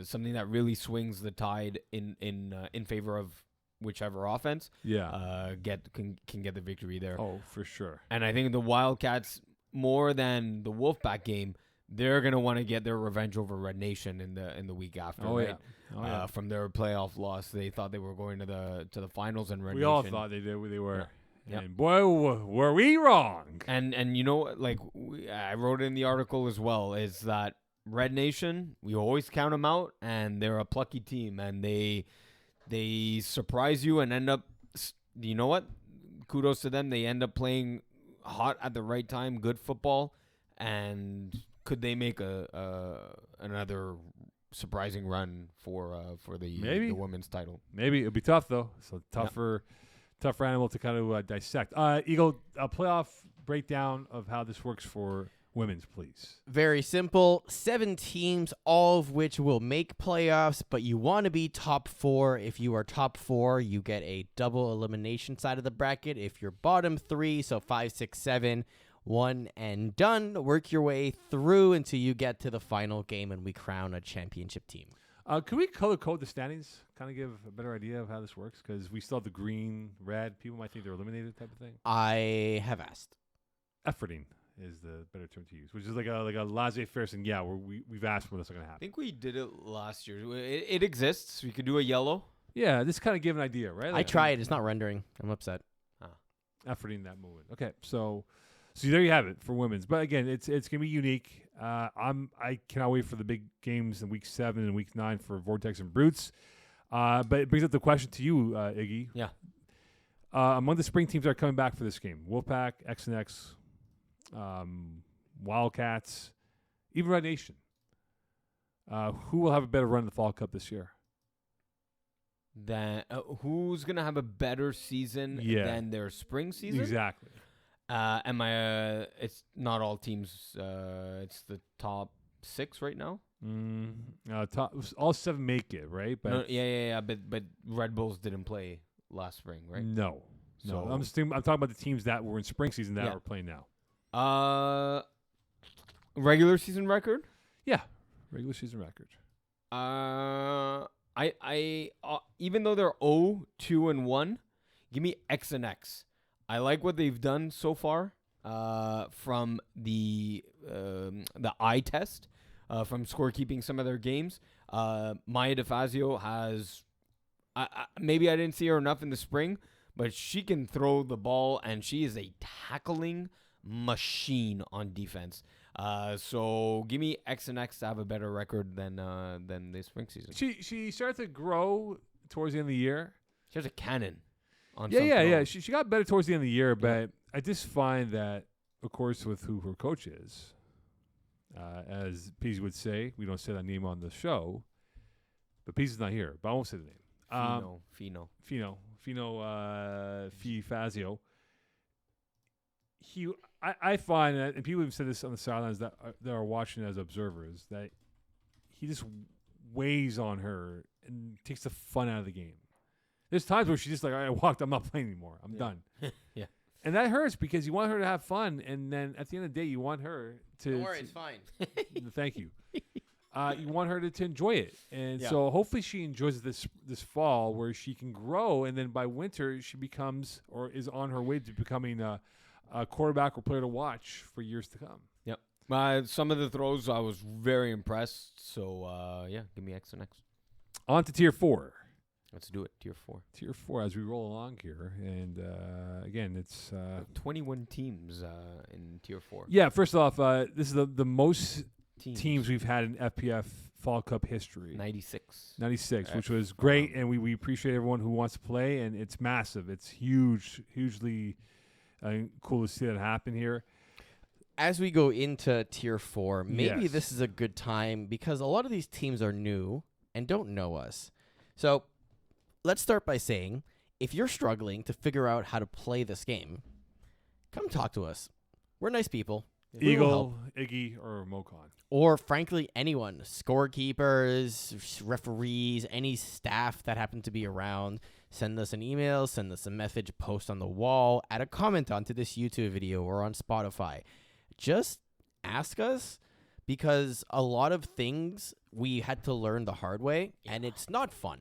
something that really swings the tide in favor of whichever offense, can get the victory there. Oh, for sure. And I think the Wildcats, more than the Wolfpack game, they're gonna want to get their revenge over Red Nation in the week after. Oh, right? yeah. From their playoff loss, they thought they were going to the finals, and Red We Nation. all thought they did. They were. Yeah. And boy, were we wrong. And you know, like I wrote in the article as well, is that Red Nation, we always count them out, and they're a plucky team, and they surprise you and end up, you know what? Kudos to them. They end up playing hot at the right time, good football, and could they make another surprising run for the women's title? Maybe it'll be tough though. So tougher animal to kind of dissect. Eagle, a playoff breakdown of how this works for women's, please. Very simple. 7 teams, all of which will make playoffs, but you want to be top 4. If you are top 4, you get a double elimination side of the bracket. If you're bottom 3, so 5, 6, 7, one and done. Work your way through until you get to the final game and we crown a championship team. Could we color code the standings? Kind of give a better idea of how this works? Because we still have the green, red. People might think they're eliminated type of thing. I have asked. Efforting is the better term to use, which is like a laissez-faire saying, yeah, we've asked when it's going to I happen. think we did it last year. It exists. We could do a yellow. Yeah, this kind of give an idea, right? I tried. It's not rendering. I'm upset. Efforting that movement. Okay, so there you have it for women's. But again, it's gonna be unique. I cannot wait for the big games in week 7 and week 9 for Vortex and Brutes. But it brings up the question to you, Iggy. Yeah. Among the spring teams that are coming back for this game, Wolfpack, X&X, Wildcats, even Red Nation. Who will have a better run in the Fall Cup this year? Who's gonna have a better season than their spring season? Exactly. It's not all teams. It's the top 6 right now. All 7 make it, right? But No, yeah. But Red Bulls didn't play last spring, right? No. So I'm talking about the teams that were in spring season that are playing now. Regular season record. Yeah, regular season record. I even though they're 0-2-1, give me X and X. I like what they've done so far from the eye test, from scorekeeping some of their games. Maya DeFazio has, maybe I didn't see her enough in the spring, but she can throw the ball, and she is a tackling machine on defense. So give me X and X to have a better record than the spring season. She started to grow towards the end of the year. She has a cannon. Yeah. She got better towards the end of the year, but I just find that, of course, with who her coach is, as Pease would say, we don't say that name on the show, but Pease is not here, but I won't say the name. Fino Fazio. I find that, and people have said this on the sidelines that are watching as observers, that he just weighs on her and takes the fun out of the game. There's times where she's just like, I walked, I'm not playing anymore. I'm done. Yeah. And that hurts because you want her to have fun, and then at the end of the day, you want her to. Don't worry, it's fine. Thank you. You want her to enjoy it, and Yeah. so hopefully she enjoys this fall where she can grow, and then by winter she becomes or is on her way to becoming a quarterback or player to watch for years to come. Yep. Some of the throws I was very impressed. So yeah, give me X and X. On to tier 4. Let's do it. Tier 4. Tier 4 as we roll along here, and again, it's 21 teams in Tier 4. yeah. First off, this is the most teams we've had in FPF Fall Cup history. 96. 96, which was great, and we appreciate everyone who wants to play, and it's massive. It's hugely cool to see that happen here. As we go into Tier 4, maybe Yes. this is a good time because a lot of these teams are new and don't know us. So let's start by saying, if you're struggling to figure out how to play this game, come talk to us. We're nice people. We will help. Eagle, Iggy, or Mocon. Or frankly, anyone, scorekeepers, referees, any staff that happen to be around, send us an email, send us a message, post on the wall, add a comment onto this YouTube video or on Spotify. Just ask us, because a lot of things we had to learn the hard way, and it's not fun.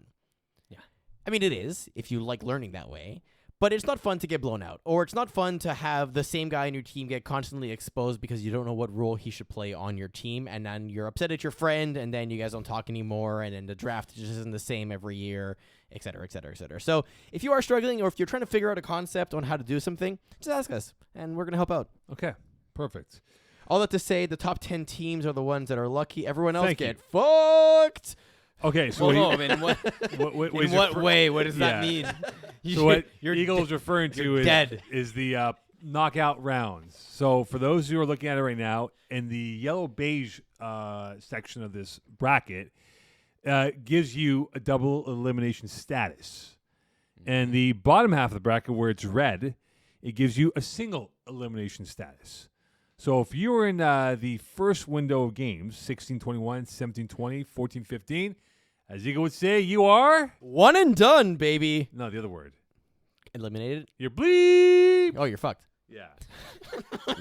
Yeah. I mean, it is, if you like learning that way. But it's not fun to get blown out, or it's not fun to have the same guy in your team get constantly exposed because you don't know what role he should play on your team, and then you're upset at your friend, and then you guys don't talk anymore, and then the draft just isn't the same every year, et cetera, et cetera, et cetera. So if you are struggling, or if you're trying to figure out a concept on how to do something, just ask us, and we're going to help out. Okay, perfect. All that to say, the top 10 teams are the ones that are lucky. Everyone else Thank you. get fucked. Okay, so Hold on, in what, what in what way? What does that Yeah. mean? So what You're Eagle is referring to you're is, dead. is the knockout rounds. So for those who are looking at it right now, in the yellow beige section of this bracket, gives you a double elimination status. And the bottom half of the bracket, where it's red, it gives you a single elimination status. So if you were in the first window of games, 16-21, 17-20, 14-15, as Eagle would say, you are... One and done, baby. No, the other word. Eliminated. You're bleep. Oh, you're fucked. Yeah.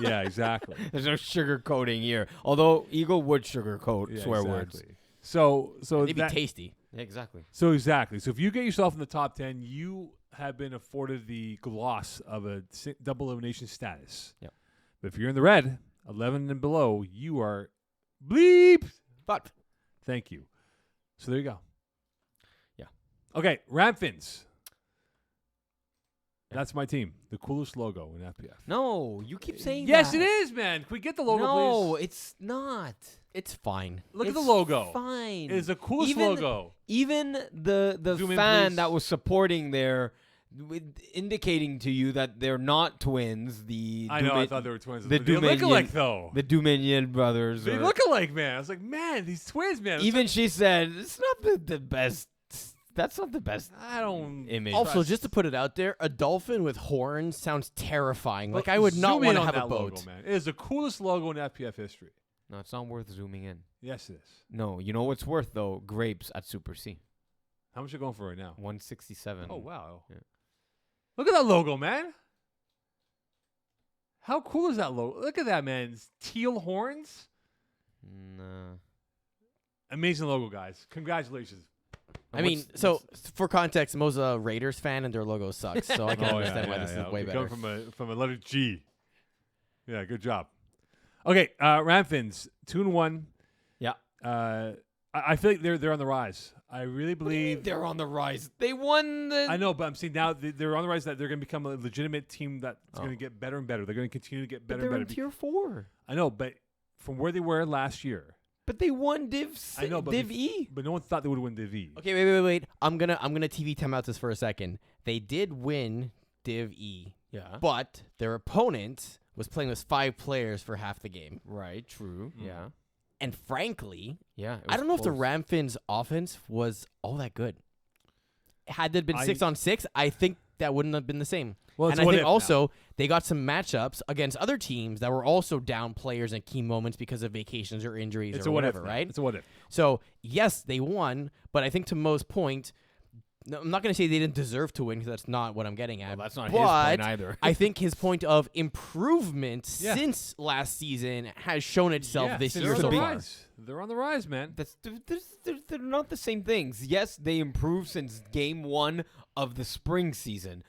Yeah, exactly. There's no sugarcoating here. Although Eagle would sugarcoat Yeah, swear exactly. words. So They'd be that, tasty. Yeah, exactly. so exactly. So if you get yourself in the top 10, you have been afforded the gloss of a double elimination status. Yep. But if you're in the red, 11 and below, you are bleep. Fucked. Thank you. So there you go. Yeah. Okay, Ramfins. Yeah. That's my team. The coolest logo in FPF. No, you keep saying Yes, that. it is, man. Can we get the logo, No, please? it's not. It's fine. Look at the It's logo. Fine. It is the coolest Even- logo. Even the Zoom in, fan please. that was supporting there, indicating to you that they're not twins. I know. I thought they were twins. the But they look Duminian- alike, though. the Duminian brothers. They are- look alike, man. I was like, man, these twins, man. It's Even she said it's not the best. That's not the best like, I don't. image. Also, just to put it out there, a dolphin with horns sounds terrifying. Like, But I would not zoom in want to on have a that boat. logo, man. It is the coolest logo in FPF history. No, it's not worth zooming in. Yes, it is. No, you know what's worth though? Grapes at Super C, How much are you going for right now? 167. Oh, wow. Yeah. Look at that logo, man. How cool is that logo? Look at that, man. It's teal horns. Nah. Amazing logo, guys. Congratulations. I mean, so for context, Mo's a Raiders fan and their logo sucks, so I can understand why this is way We better. come from a letter G. Yeah, good job. Okay, Ramfins, 2-1. Yeah. I feel like they're on the rise. I really believe they're on the rise. They won the. I know, but I'm saying now they're on the rise that they're going to become a legitimate team that's going to get better and better. They're going to continue to get But better they're and in better. Tier 4. I know, but from where they were last year, But they won Div. I know, but Div E. but no one thought they would win Div E. Okay, wait. I'm gonna TV time out this for a second. They did win Div E, Yeah. but their opponent was playing with 5 players for half the game. Right. True. Mm. Yeah. And frankly, Yeah. I don't know if the Ramfins offense was all that good. Had it been 6-on-6, I think that wouldn't have been the same. Well, it's and I what think if now. also they got some matchups against other teams that were also down players in key moments because of vacations or injuries It's or a what whatever, if now. right? It's a what if. So, yes, they won, but I think to Mo's point, no, I'm not going to say they didn't deserve to win because that's not what I'm getting at. Well, that's not his but point either. I think his point of improvement Yeah. since last season has shown itself this they're year on so the far. rise. They're on the rise, man. They're not the same things. Yes, they improved since game 1 of the spring season,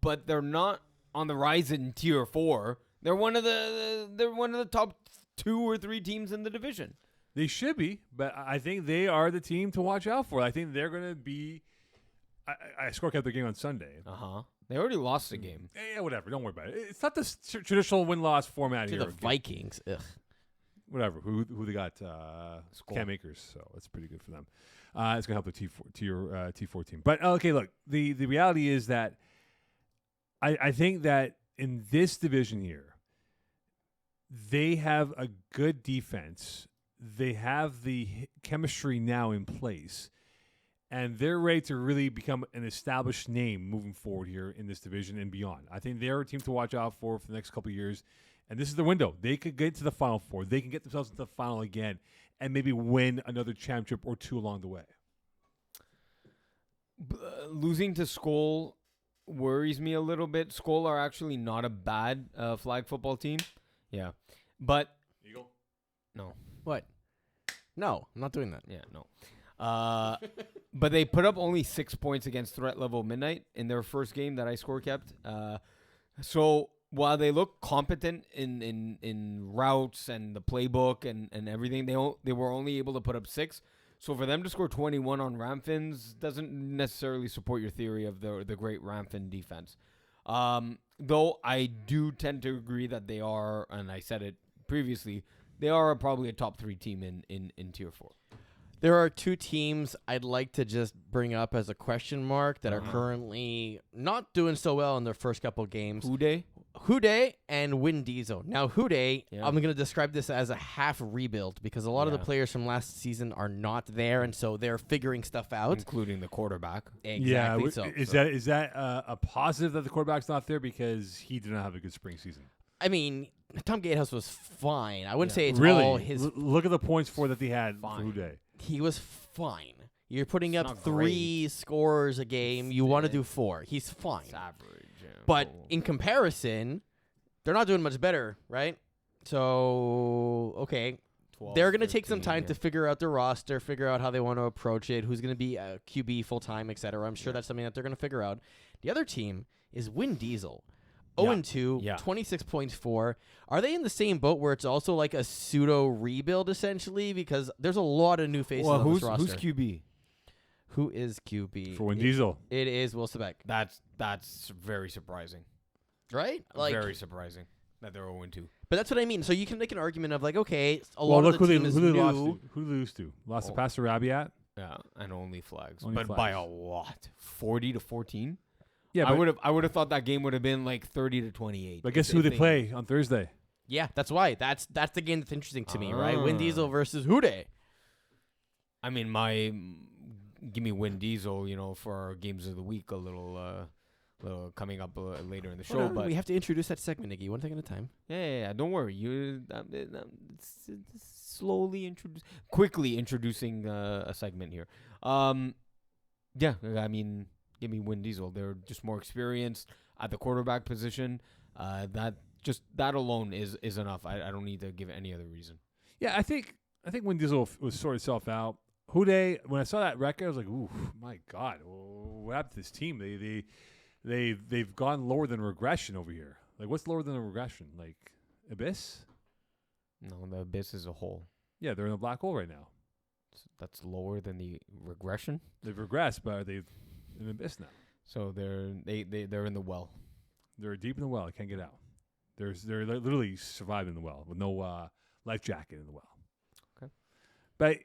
but they're not on the rise in tier 4. They're one of the top 2 or 3 teams in the division. They should be, but I think they are the team to watch out for. I think they're going to be. I score kept their game on Sunday. They already lost a game. Yeah, whatever. Don't worry about it. It's not the traditional win-loss format To here. the Vikings. Ugh. Whatever. Who they got? Skull. Cam Akers. So that's pretty good for them. It's going to help the T4 team. But okay, look. The reality is that I think that in this division here, they have a good defense. They have the chemistry now in place, and they're ready to really become an established name moving forward here in this division and beyond. I think they're a team to watch out for the next couple of years, and this is the window. They could get to the Final Four. They can get themselves into the final again and maybe win another championship or two along the way. Losing to Skull worries me a little bit. Skull are actually not a bad flag football team. Yeah. But Eagle? no. What? No, I'm not doing that. Yeah, no. But they put up only 6 points against threat level Midnight in their first game that I score kept. So while they look competent in routes and the playbook and everything, they were only able to put up 6. So for them to score 21 on Ramfins doesn't necessarily support your theory of the great Ramfin defense. Though I do tend to agree that they are, and I said it previously, they are probably a top 3 team in Tier 4. There are 2 teams I'd like to just bring up as a question mark that are currently not doing so well in their first couple games. Houday and Win Diesel. Now, Houday, I'm going to describe this as a half rebuild because a lot of the players from last season are not there, and so they're figuring stuff out. Including the quarterback. Exactly. Is that a positive that the quarterback's not there because he did not have a good spring season? I mean, Tom Gatehouse was fine. I wouldn't say it's really all his. Look at the points for that he had for Fine. Houday. He was fine. You're putting It's up not 3 scores a game. You want to do 4. He's fine. It's average. Yeah. But in comparison, they're not doing much better, right? So, okay. 12, They're going to take some 13, time yeah. to figure out their roster, figure out how they want to approach it, who's going to be a QB full-time, etc. I'm sure that's something that they're going to figure out. The other team is Win Diesel. 0-2, Yeah. 26 points for. Are they in the same boat where it's also like a pseudo rebuild essentially? Because there's a lot of new faces Well, on this roster. who's QB? Who is QB? For Win Diesel. It is Will Sebeck, That's very surprising. right? Very surprising that they're 0-2. But that's what I mean. So you can make an argument of like, okay, a Well, lot look of the who team they is lost new. to. Who did they lose to? Lost to Oh. Pastor Rabiat. Yeah, and only flags, Only but by flags. a lot, 40-14. Yeah, I would have thought that game would have been like 30-28. But guess who they play on Thursday? Yeah, that's why. That's the game that's interesting to me, right? Win Ah. Diesel versus Houday. I mean, give me Win Diesel, for our games of the week a little coming up later in the show. Hold on, But we have to introduce that segment, Iggy. One thing at a time. yeah, don't worry. Quickly introducing a segment here. Yeah, I mean, give me Win Diesel. They're just more experienced at the quarterback position. That alone is enough. I don't need to give any other reason. Yeah, I think Win Diesel was sorted itself out. Houday, when I saw that record, I was like, "Ooh, my God, what happened to this team? They've gone lower than regression over here. Like, what's lower than a regression? Like Abyss? No, the Abyss is a whole. Yeah, they're in a black hole right now. That's lower than the regression. They've regressed, but they've in an abyss now. So they're in the well. They're deep in the well. They can't get out. They're literally surviving in the well with no life jacket in the well. Okay. But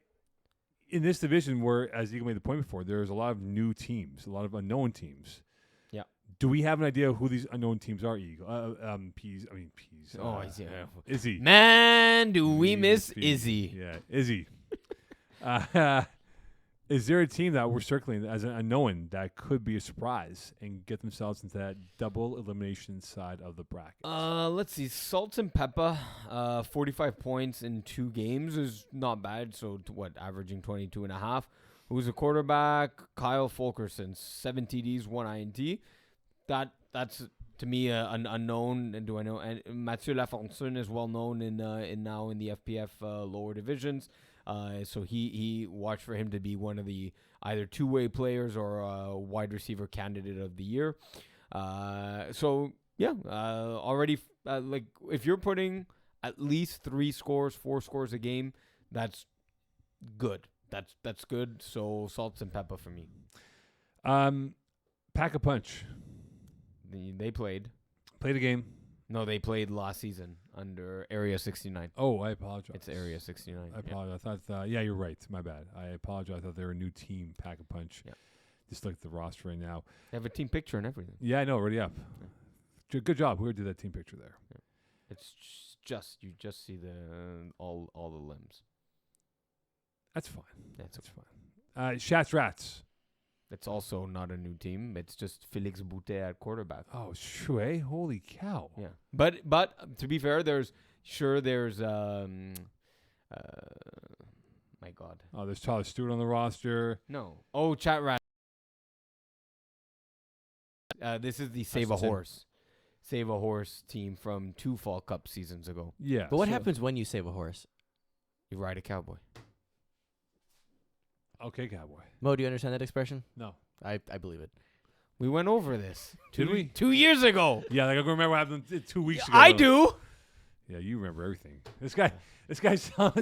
in this division, where, as Eagle made the point before, there's a lot of new teams, a lot of unknown teams. Yeah. Do we have an idea who these unknown teams are, Eagle? Peas. Izzy. Man, do we miss Peas. Izzy? Yeah, Izzy. Is there a team that we're circling as an unknown that could be a surprise and get themselves into that double elimination side of the bracket? Let's see. Salt and Pepper, 45 points in 2 games is not bad. So, averaging 22 and a half. Who's a quarterback? Kyle Fulkerson, 7 TDs, 1 INT. That's to me an unknown. And do I know? And Mathieu Lafontaine is well known in now in the FPF lower divisions. So he watched for him to be one of the either two-way players or wide receiver candidate of the year. Already like if you're putting at least 3 scores, 4 scores a game, that's good. That's good. So Salts and Pepper for me. Pack a punch. They played a game. No, they played last season under Area 69. Oh, I apologize. It's Area 69. I apologize. I thought, you're right. My bad. I apologize. I thought they were a new team, Pack a Punch. Yeah. Just look at the roster right now. They have a team picture and everything. Yeah, I know. Already up. Yeah. Good job. Whoever did that team picture there. Yeah. It's just you just see the all the limbs. That's fine. That's fine. Shats Rats. It's also not a new team. It's just Felix Boutet at quarterback. Oh, Shui. Holy cow. Yeah. But to be fair, there's my God. Oh, there's Tyler Stewart on the roster. No. Oh, chat rat. This is the Save a Horse team from 2 Fall Cup seasons ago. Yeah. But what happens when you save a horse? You ride a cowboy. Okay, cowboy. Mo, do you understand that expression? No. I believe it. We went over this. Did we? 2 years ago. Yeah, like I remember what happened 2 weeks ago. I do. Yeah, you remember everything. This guy's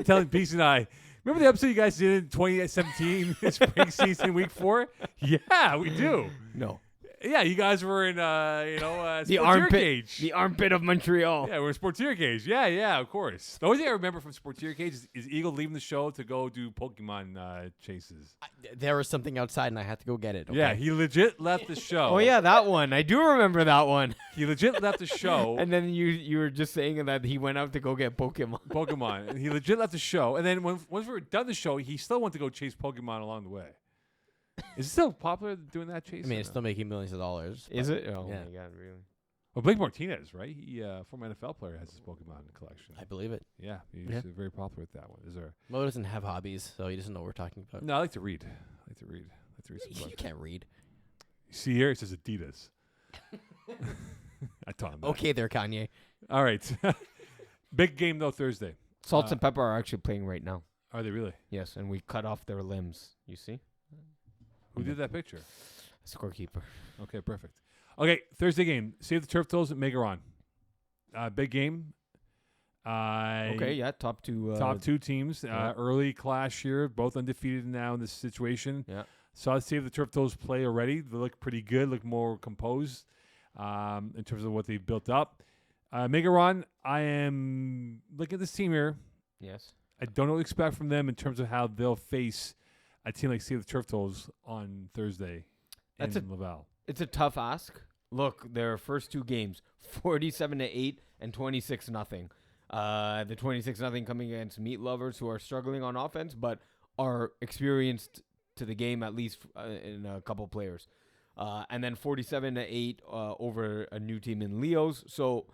telling Peace and I. Remember the episode you guys did in 2017, spring season, week 4? Yeah, we do. No. Yeah, you guys were in, the armpit Cage. The armpit of Montreal. Yeah, we're in Sportier Cage. Yeah, of course. The only thing I remember from Sportier Cage is Eagle leaving the show to go do Pokemon chases. There was something outside, and I had to go get it. Okay? Yeah, he legit left the show. Oh yeah, that one. I do remember that one. He legit left the show. And then you were just saying that he went out to go get Pokemon. And he legit left the show. And then once we were done the show, he still went to go chase Pokemon along the way. Is it still popular doing that chase? I mean, it's still making millions of dollars. Is it? Oh yeah. my God, really? Well, Blake Martinez, right? He former NFL player, has his Pokemon collection. I believe it. Yeah, he's very popular with that one. Is there? Mo doesn't have hobbies, so he doesn't know what we're talking about. No, I like to read. I like to read some books. You can't read. You see here, it says Adidas. I taught him that. Okay there, Kanye. All right. Big game, though, Thursday. Salt and Pepper are actually playing right now. Are they really? Yes, and we cut off their limbs. You see? Who did that picture? Scorekeeper. Okay, perfect. Okay, Thursday game. Save the Turf Toes at Megaron. Big game. Okay, yeah, top 2. Top 2 teams. Yeah. Early clash here. Both undefeated now in this situation. Yeah. Saw Save the Turf Toes play already. They look pretty good. Look more composed in terms of what they've built up. Megaron, I am looking at this team here. Yes. I don't know what to expect from them in terms of how they'll face a team like Save the Turf Toes on Thursday in Laval. It's a tough ask. Look, their first 2 games, 47-8 and 26-0. The 26-0 coming against meat lovers who are struggling on offense, but are experienced to the game at least in a couple players. And then 47-8 over a new team in Leo's. So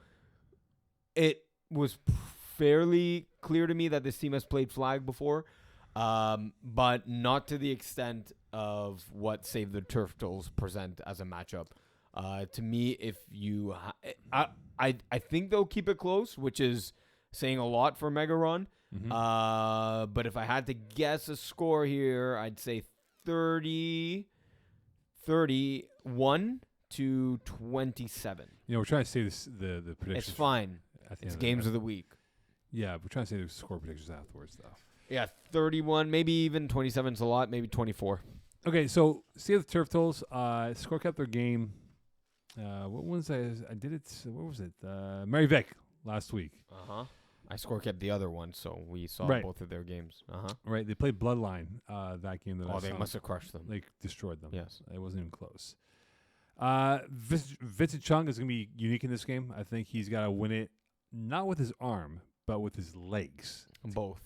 it was fairly clear to me that this team has played flag before. But not to the extent of what Save the Turf Toes present as a matchup. To me, if you, I think they'll keep it close, which is saying a lot for Megaron. Mm-hmm. But if I had to guess a score here, I'd say 31 to 27. We're trying to say this, the predictions. It's fine. At the It's end games of the week. Yeah, we're trying to say the score predictions afterwards, though. Yeah, 31, maybe even 27's a lot, maybe 24. Okay, so Save the Turf Toes, score kept their game. What was I did it? What was it? Mary Vic last week. Uh-huh. I score kept the other one, so we saw both of their games. Uh-huh. Right, they played Bloodline that game. They must have crushed them. They destroyed them. Yes. It wasn't even close. Vincent Chung is going to be unique in this game. I think he's got to win it, not with his arm, but with his legs. Both.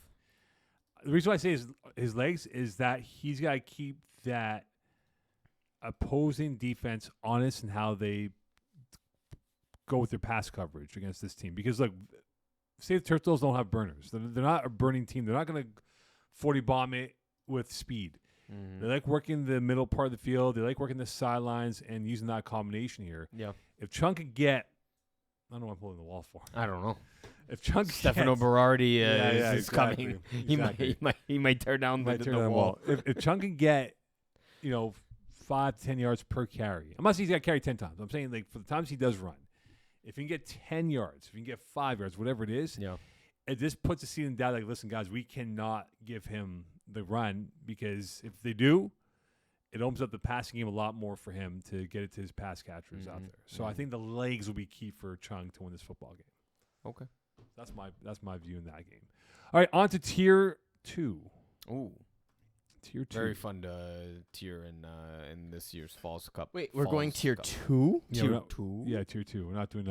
The reason why I say his legs is that he's got to keep that opposing defense honest in how they go with their pass coverage against this team. Because, look, say the Turtles don't have burners. They're not a burning team. They're not going to 40 bomb it with speed. They like working the middle part of the field. They like working the sidelines and using that combination here. Yeah. If Chung could get, I don't know what I'm pulling the wall for. I don't know. If Chung Stefano gets, Berardi is exactly, coming. exactly. He might tear down Might the tear down the wall. If Chung can get, 5 to 10 yards per carry. I'm not saying he's got to carry 10 times. I'm saying, like, for the times he does run, if he can get 10 yards, if he can get 5 yards, whatever it is, it just puts the seed in doubt. Like, listen, guys, we cannot give him the run because if they do, it opens up the passing game a lot more for him to get it to his pass catchers out there. So I think the legs will be key for Chung to win this football game. Okay. That's my view in that game. All right, on to tier 2. Ooh. Tier 2. Very fun tier in this year's Falls Cup. Wait, we're going Falls tier Cup. 2? Yeah, Tier 2? Yeah, tier 2. We're not doing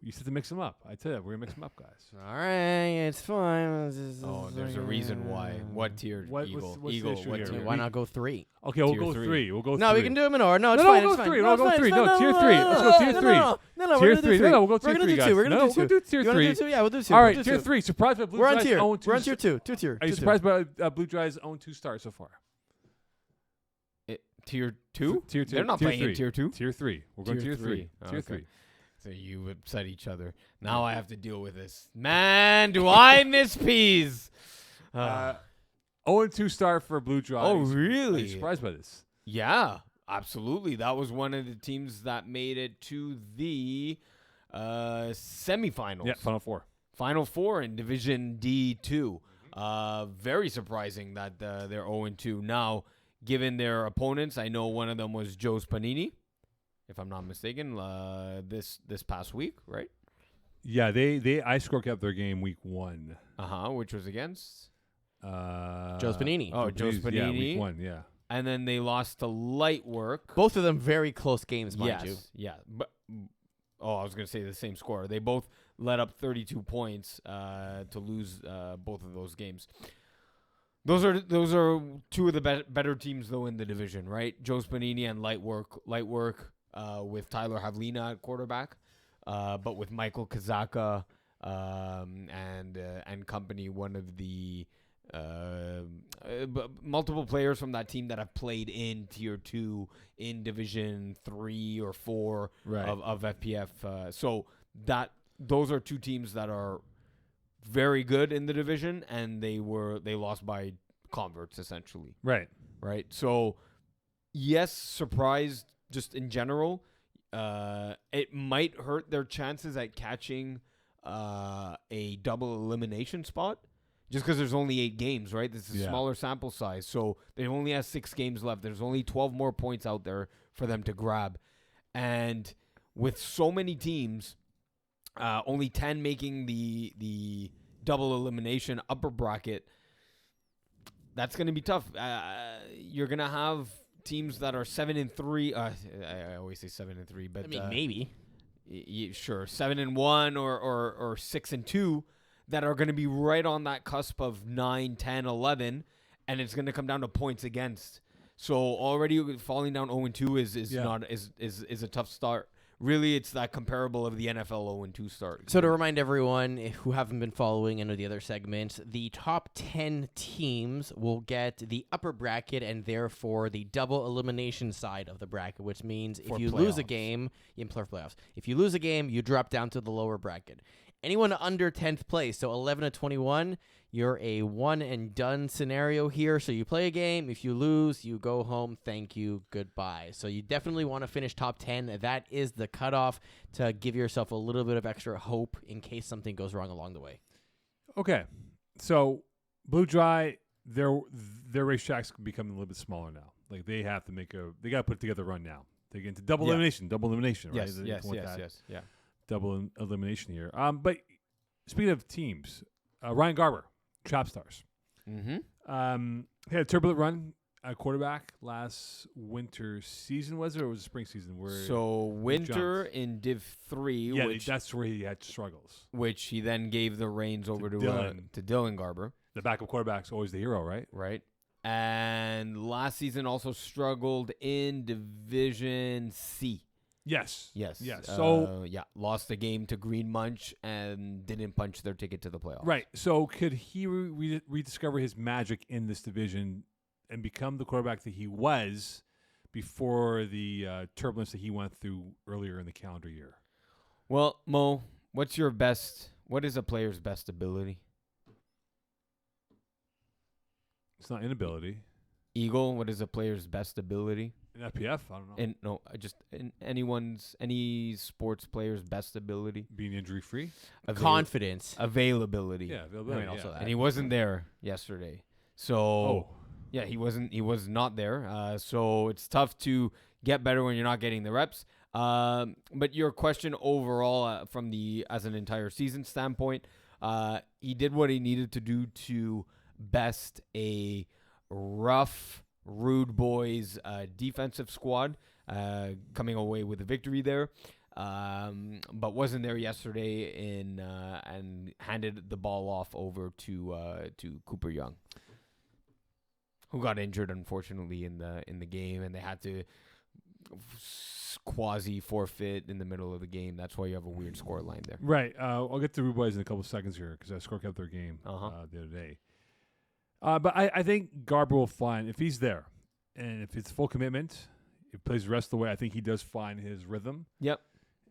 you said to mix them up. I tell you, we're gonna mix them up, guys. All right, it's fine. Oh, there's a reason why. What tier? What's Eagle. the Eagle. issue What here? tier? Why not go 3? Okay, we'll Tier go 3. 3. We'll go 3. No, we can do them in order. No, it's No, fine. we'll it's go fine. 3. No, We'll it's go fine, 3. it's No, fine. tier 3. Let's go tier 3. No, Tier we're gonna 3. do No, we'll go We're tier gonna 3, do guys. 2. We're gonna No, do we'll 2. do tier You wanna 3. do 2? Yeah, we'll do 2. All We'll right, do tier 2. 3. Surprised by Blue We're on Jays' tier. own 2. We're on tier 2. Tier. Are you surprised by Blue Jays' own 2 stars so far? Tier 2? Tier 2. They're not tier playing 3. in tier 2. Tier 3. We're going tier 3. Tier Okay. 3. So you upset each other. Now I have to deal with this. Man, do I miss peas? 0-2 start for Blue Jays. Oh, Are really? you surprised by this? Yeah, absolutely. That was one of the teams that made it to the semifinals. Yeah, Final 4. Final 4 in Division D2. Very surprising that they're 0-2. Now, given their opponents, I know one of them was Joe's Panini, if I'm not mistaken, this past week, right? Yeah, they I score kept their game week 1. Which was against? Joe's Panini. Oh, Joe's Panini. Yeah, week 1, yeah. And then they lost to Lightwork. Both of them very close games, mind you. Yeah. But I was going to say the same score. They both let up 32 points to lose both of those games. Those are two of the better teams though in the division, right? Joe's Panini and Lightwork with Tyler Havlina at quarterback, but with Michael Kazaka and company, one of the multiple players from that team that have played in Tier 2 in Division 3 or 4 of FPF. So those are two teams that are very good in the division, and they lost by converts essentially. Right. So yes, surprised just in general. It might hurt their chances at catching a double elimination spot. Just because there's only 8 games, right? This is a smaller sample size. So they only have 6 games left. There's only 12 more points out there for them to grab. And with so many teams, only 10 making the double elimination upper bracket, that's going to be tough. You're going to have teams that are 7-3. I always say 7-3, but I mean, maybe. Sure, 7-1 or 6-2. That are going to be right on that cusp of 9, 10, 11, and it's going to come down to points against. So already falling down 0-2 is a tough start. Really, it's that comparable of the NFL 0-2 start. So to remind everyone who haven't been following any of the other segments, the top 10 teams will get the upper bracket and therefore the double elimination side of the bracket, which means if you lose a game, in playoffs, if you lose a game, you drop down to the lower bracket. Anyone under 10th place, so 11 to 21, you're a one and done scenario here. So you play a game. If you lose, you go home. Thank you. Goodbye. So you definitely want to finish top 10. That is the cutoff to give yourself a little bit of extra hope in case something goes wrong along the way. Okay. So Blue Dry, their racetracks becoming a little bit smaller now. Like they have to they got to put together a run now. They get into double elimination, right? Yes. Yeah. Double elimination here. But speaking of teams, Ryan Garber, Trap Stars. Mm-hmm. Had a turbulent run at quarterback last winter season, was it, or was it spring season? Winter in Div 3. Yeah, that's where he had struggles. Which he then gave the reins over to Dylan Garber. The backup quarterback's always the hero, right? right? And last season also struggled in Division C. Yes. Yes. Yes. So lost the game to Green Munch and didn't punch their ticket to the playoffs. right. So could he rediscover his magic in this division and become the quarterback that he was before the turbulence that he went through earlier in the calendar year? Well, Mo, what is a player's best ability? It's not inability. Eagle, what is a player's best ability? In FPF, I don't know. Any sports player's best ability. Being injury free. Confidence. Availability. Yeah, availability. I mean, also that. And he wasn't there yesterday. So Oh, yeah, he was not there. So it's tough to get better when you're not getting the reps. But your question overall, as an entire season standpoint, he did what he needed to do to best a rough, rude boys defensive squad, coming away with a victory there. But wasn't there yesterday and handed the ball off over to Cooper Young, who got injured unfortunately in the game, and they had to quasi forfeit in the middle of the game. That's why you have a weird score line there. right. I'll get to Rude Boys in a couple of seconds here because I score kept their game the other day. But I think Garber will find, if he's there, and if it's full commitment, he plays the rest of the way, I think he does find his rhythm. Yep.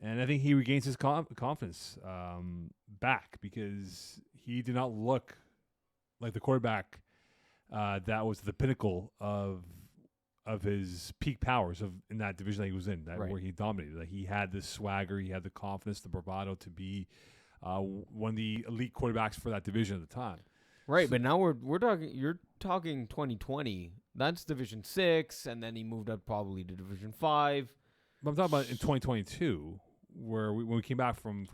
And I think he regains his confidence back because he did not look like the quarterback that was the pinnacle of his peak powers in that division that he was in, Right. where he dominated. Like he had the swagger, he had the confidence, the bravado to be one of the elite quarterbacks for that division at the time. Right, but now we're talking. You're talking 2020. That's Division 6, and then he moved up probably to Division 5. But I'm talking about in 2022, where when we came back from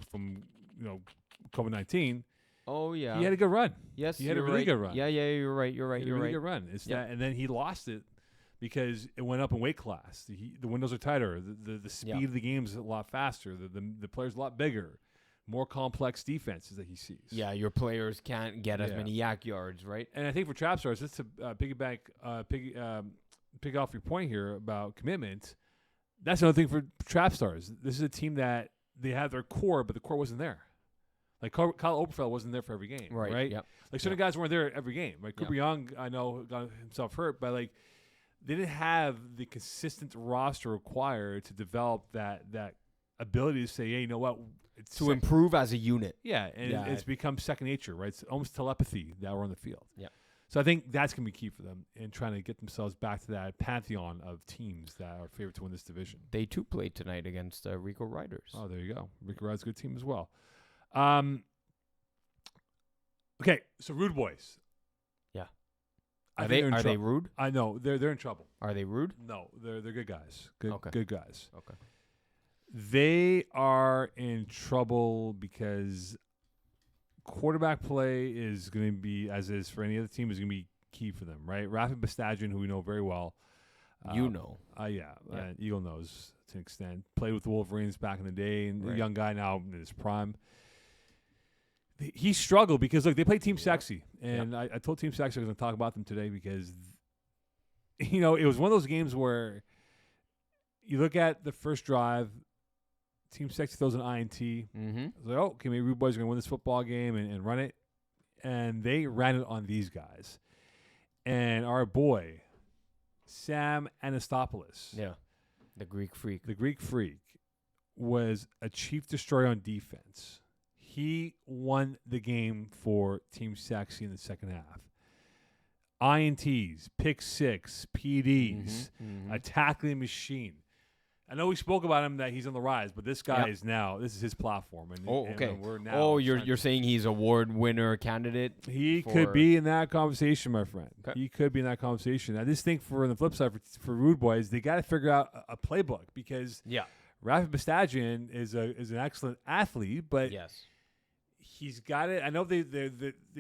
COVID-19, Oh yeah, he had a good run. yes, he had a you're really right. good run. Yeah, you're right. You're right. He had You're a really right. good run. It's Yep. that, and then he lost it because it went up in weight class. The windows are tighter. The speed Yeah. of the game is a lot faster. The player's a lot bigger, more complex defenses that he sees. Yeah, your players can't get as Yeah. many yak yards, right? And I think for trap stars, just to pick off your point here about commitment, that's another thing for trap stars. This is a team that they have their core, but the core wasn't there. Like Kyle Oberfeld wasn't there for every game, right? Yep. Like certain guys weren't there every game. Like Cooper Young, I know got himself hurt, but like they didn't have the consistent roster required to develop that ability to say, hey, you know what? It's To improve as a unit. yeah, and Yeah. it's become second nature, right? It's almost telepathy that we're on the field. Yep. So I think that's going to be key for them in trying to get themselves back to that pantheon of teams that are favored to win this division. They too played tonight against Rico Riders. Oh, there you go. Rico Ride's a good team as well. Okay, so Rude Boys. Yeah. I Are think they're in they trouble. rude? I know they're in trouble. Are they rude? No, they're good guys. Good Okay. good guys. Okay. They are in trouble because quarterback play is going to be, as is for any other team, is going to be key for them, right? Rafi Bastagian, who we know very well. You know. Yeah. Yeah. Eagle knows to an extent. Played with the Wolverines back in the day, and a Right. young guy now in his prime. He struggled because, look, they play Team Sexy. And I told Team Sexy I was going to talk about them today because, it was one of those games where you look at the first drive, Team Sexy throws an INT. Mm-hmm. I was like, okay, maybe Rude Boys are going to win this football game and run it. And they ran it on these guys. And our boy, Sam Anastopoulos, Yeah. The Greek freak. the Greek freak, was a chief destroyer on defense. He won the game for Team Sexy in the second half. INTs, pick six, PDs, Mhm. a tackling machine. I know we spoke about him that he's on the rise, but this guy is now, this is his platform. And, Oh, and okay. we're now Oh, trying you're saying he's award winner candidate? He for- could be in that conversation, my friend. Okay. He could be in that conversation. I just think on the flip side, for Rude Boys, they got to figure out a playbook because Yeah. Rafi Bastagian is an excellent athlete, but Yes. he's got it. I know they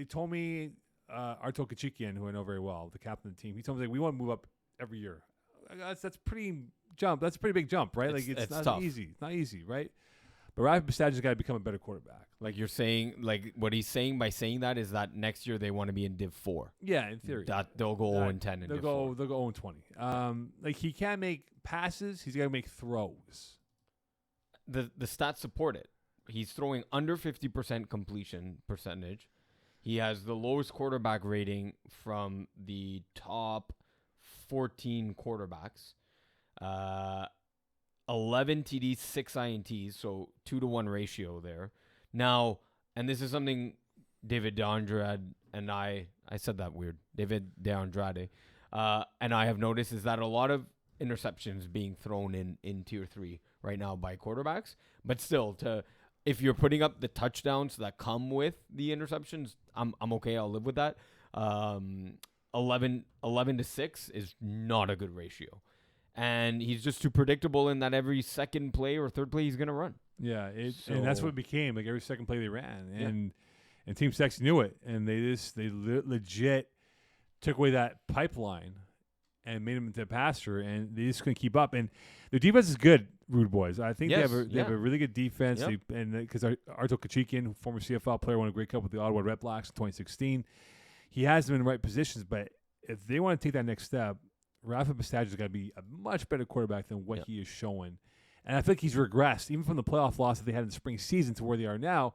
told me Arto Kachikian, who I know very well, the captain of the team. He told me we want to move up every year. That's pretty jump. That's a pretty big jump, right? It's Like it's not tough. easy. It's not easy, right? But Rafi Bastagic's got to become a better quarterback. Like you're saying, like what he's saying by saying that is that next year they want to be in Div 4. Yeah, in theory. That they'll go 0-10 in They'll Div go 4. they'll go 0-20. Like he can't make passes. He's got to make throws. The stats support it. He's throwing under 50% completion percentage. He has the lowest quarterback rating from the top 14 quarterbacks. 11 TDs, 6 INTs, so 2-to-1 ratio there. Now, and this is something David DeAndrade and I said that weird, David DeAndrade, and I have noticed is that a lot of interceptions being thrown in Tier 3 right now by quarterbacks. But still, if you're putting up the touchdowns that come with the interceptions, I'm okay. I'll live with that. 11 to 6 is not a good ratio. And he's just too predictable in that every second play or third play he's going to run. Yeah, and that's So- what it became. Like every second play they ran, and Team Sex knew it, and they legit took away that pipeline and made him into a passer, and they just couldn't keep up. And their defense is good, Rude Boys. I think they have a really good defense. Yep. Because Arto Kachikian, former CFL player, won a Grey Cup with the Ottawa Red Blacks in 2016. He has them in the right positions, but if they want to take that next step, Rafa Bastagic's got to be a much better quarterback than what he is showing. And I feel like he's regressed, even from the playoff loss that they had in the spring season to where they are now.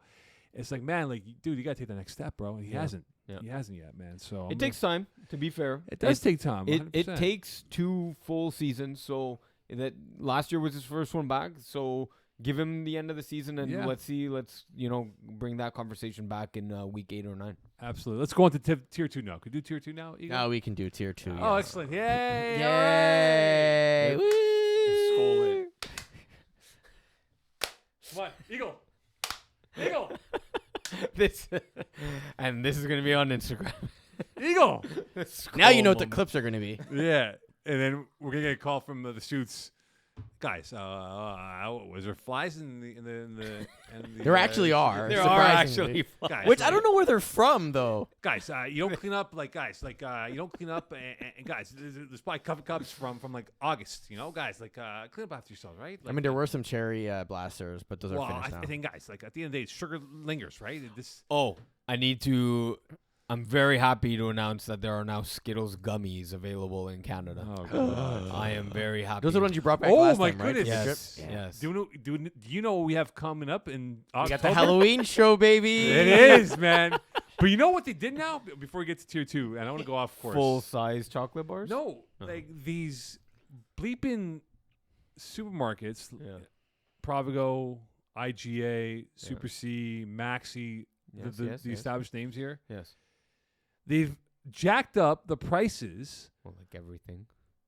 It's like, man, like, dude, you got to take the next step, bro. He hasn't. Yeah. He hasn't yet, man. So It takes time, to be fair. It does take time. It 100%. takes 2 full seasons. So that last year was his first one back. So give him the end of the season and Yeah. let's bring that conversation back in week 8 or 9. Absolutely. Let's go on to Tier 2 now. Could we do Tier 2 now, Eagle? Now we can do Tier 2. Oh, yes. excellent. Yay. Yay! All right. Woo! Skull it. Come on, Eagle. Eagle. This is going to be on Instagram. Eagle. Now you know what the Skull clips are going to be. Yeah. And then we're going to get a call from the shoots. Guys, was there flies in the There actually are. There are surprisingly. actually. Guys, Which I don't know where they're from, though. Guys, you don't clean up you don't clean up, and guys, there's probably cups from like August, guys, clean up after yourself, right? I mean, there were some cherry blasters, but those are well, finished now. I think, guys, at the end of the day, sugar lingers, right? Oh, I'm very happy to announce that there are now Skittles gummies available in Canada. Oh, God. I am very happy. Those are the ones you brought back Oh, last my time, right? goodness. Yes. Yeah. Yes. Do you know what we have coming up in We October? got the Halloween show, baby. It is, man. But you know what they did now? Before we get to Tier 2, and I want to go off course. Full-size chocolate bars? No, Oh. like these bleeping supermarkets, Yeah. Provigo, IGA, Super C, Maxi, Yes, the yes. established names here. Yes. They've jacked up the prices Well, like everything.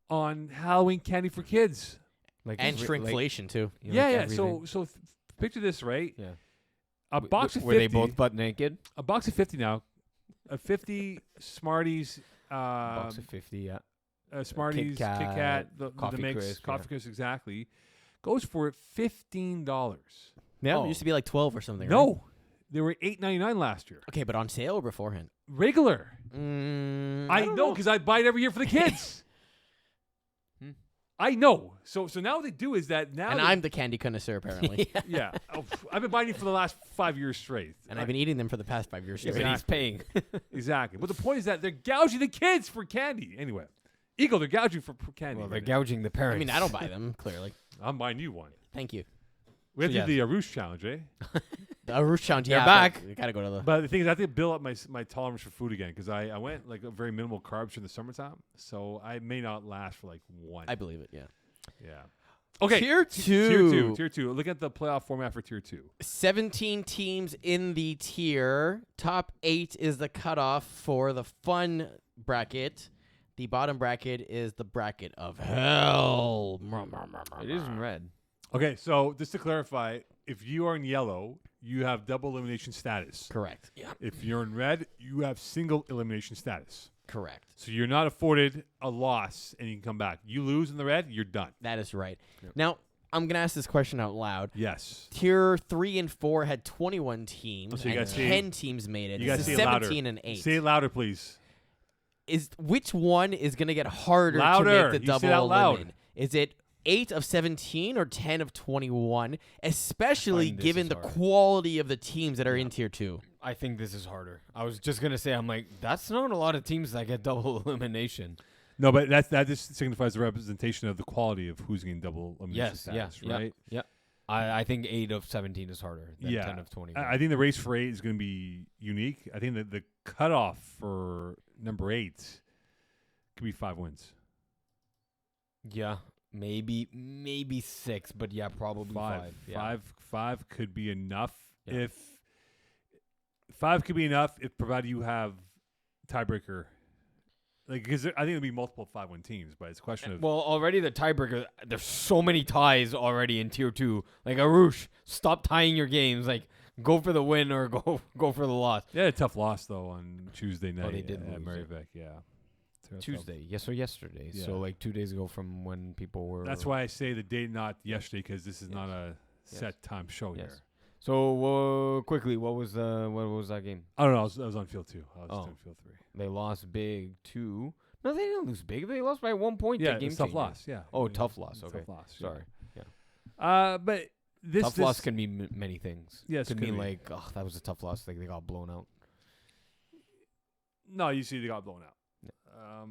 on Halloween candy for kids. Like And every- like- shrinkflation, too. you know, Yeah, like yeah. everything. So picture this, right? Yeah. A box of 50. Were they both butt naked? A box of 50 now. A 50 Smarties. Box of 50, yeah. Smarties, Kit Kit Kat, Kat, the Coffee mix, Crisp, Coffee yeah. Crisp, exactly. Goes for $15. Yeah, Oh. it used to be like 12 or something, right? No, they were $8.99 last year. Okay, but on sale or beforehand? Regular. I I don't know because I buy it every year for the kids. Hmm. I know. So now what they do is that now. And they- I'm the candy connoisseur, apparently. yeah. Oh, I've been buying it for the last 5 years straight. And I've been eating them for the past 5 years Yeah, straight. but he's paying. Exactly. But the point is that they're gouging the kids for candy. Anyway, Eagle, they're gouging for candy. Well, they're right now. gouging the parents. I mean, I don't buy them, clearly. I'm buying you one. Thank you. We have So to do the Aroosh challenge, eh? The Rouge Challenge, They're yeah. back. but We got to go to the... But the thing is, I have to build up my tolerance for food again because I went like a very minimal carbs during the summertime, so I may not last for like one. I believe it, yeah. Yeah. Okay. Tier Tier 2. 2. Look at the playoff format for Tier 2. 17 teams in the tier. Top 8 is the cutoff for the fun bracket. The bottom bracket is the bracket of hell. It is in red. Okay, so just to clarify, if you are in yellow, you have double elimination status. Correct. Yeah. If you're in red, you have single elimination status. Correct. So you're not afforded a loss and you can come back. You lose in the red, you're done. That is right. Yep. Now, I'm going to ask this question out loud. Yes. Tier 3 and 4 had 21 teams, Oh, so you and gotta say- 10 teams made it. You This gotta is say it louder. 17 and 8. Say it louder, please. Which one is going to get harder to Louder. make the You say double it out loud. eliminate? Is it 8 of 17 or 10 of 21, especially find this given is the hard. quality of the teams that are in tier 2. I think this is harder. I was just gonna say, I'm like, that's not a lot of teams that get double elimination. No, but that just signifies the representation of the quality of who's getting double elimination status, right? Yeah. I think 8 of 17 is harder than Yeah. 10 of 21. I think the race for 8 is going to be unique. I think that the cutoff for number 8 could be 5 wins. Yeah, maybe 6, but yeah, probably 5. Yeah. Five could be enough Yeah. if 5 could be enough if provided you have tiebreaker. Like, because I think it'll be multiple 5-win teams, but it's a question of Well, already the tiebreaker. There's so many ties already in tier 2. Like Arush, stop tying your games. Like go for the win or go for the loss. they had a tough loss though on Tuesday night they did at lose, Maryvick. Yeah, So Tuesday, yes or yesterday. Yeah. So like 2 days ago from when people were. that's why I say the date, not yesterday, because this is Yes. not a Yes. set time show Yes. here. So quickly, what was that game? I don't know. I was on field 2. I was Oh. doing field 3. They lost big 2. No, they didn't lose big. They lost by 1 point. Yeah, to game it's tough changer. loss. Yeah. Oh, I mean, tough loss. it's Okay. Tough loss. yeah. Sorry. But this Tough loss can mean many things. Yes, could could mean be. like, oh, that was a tough loss. Like they got blown out. No, you see, they got blown out.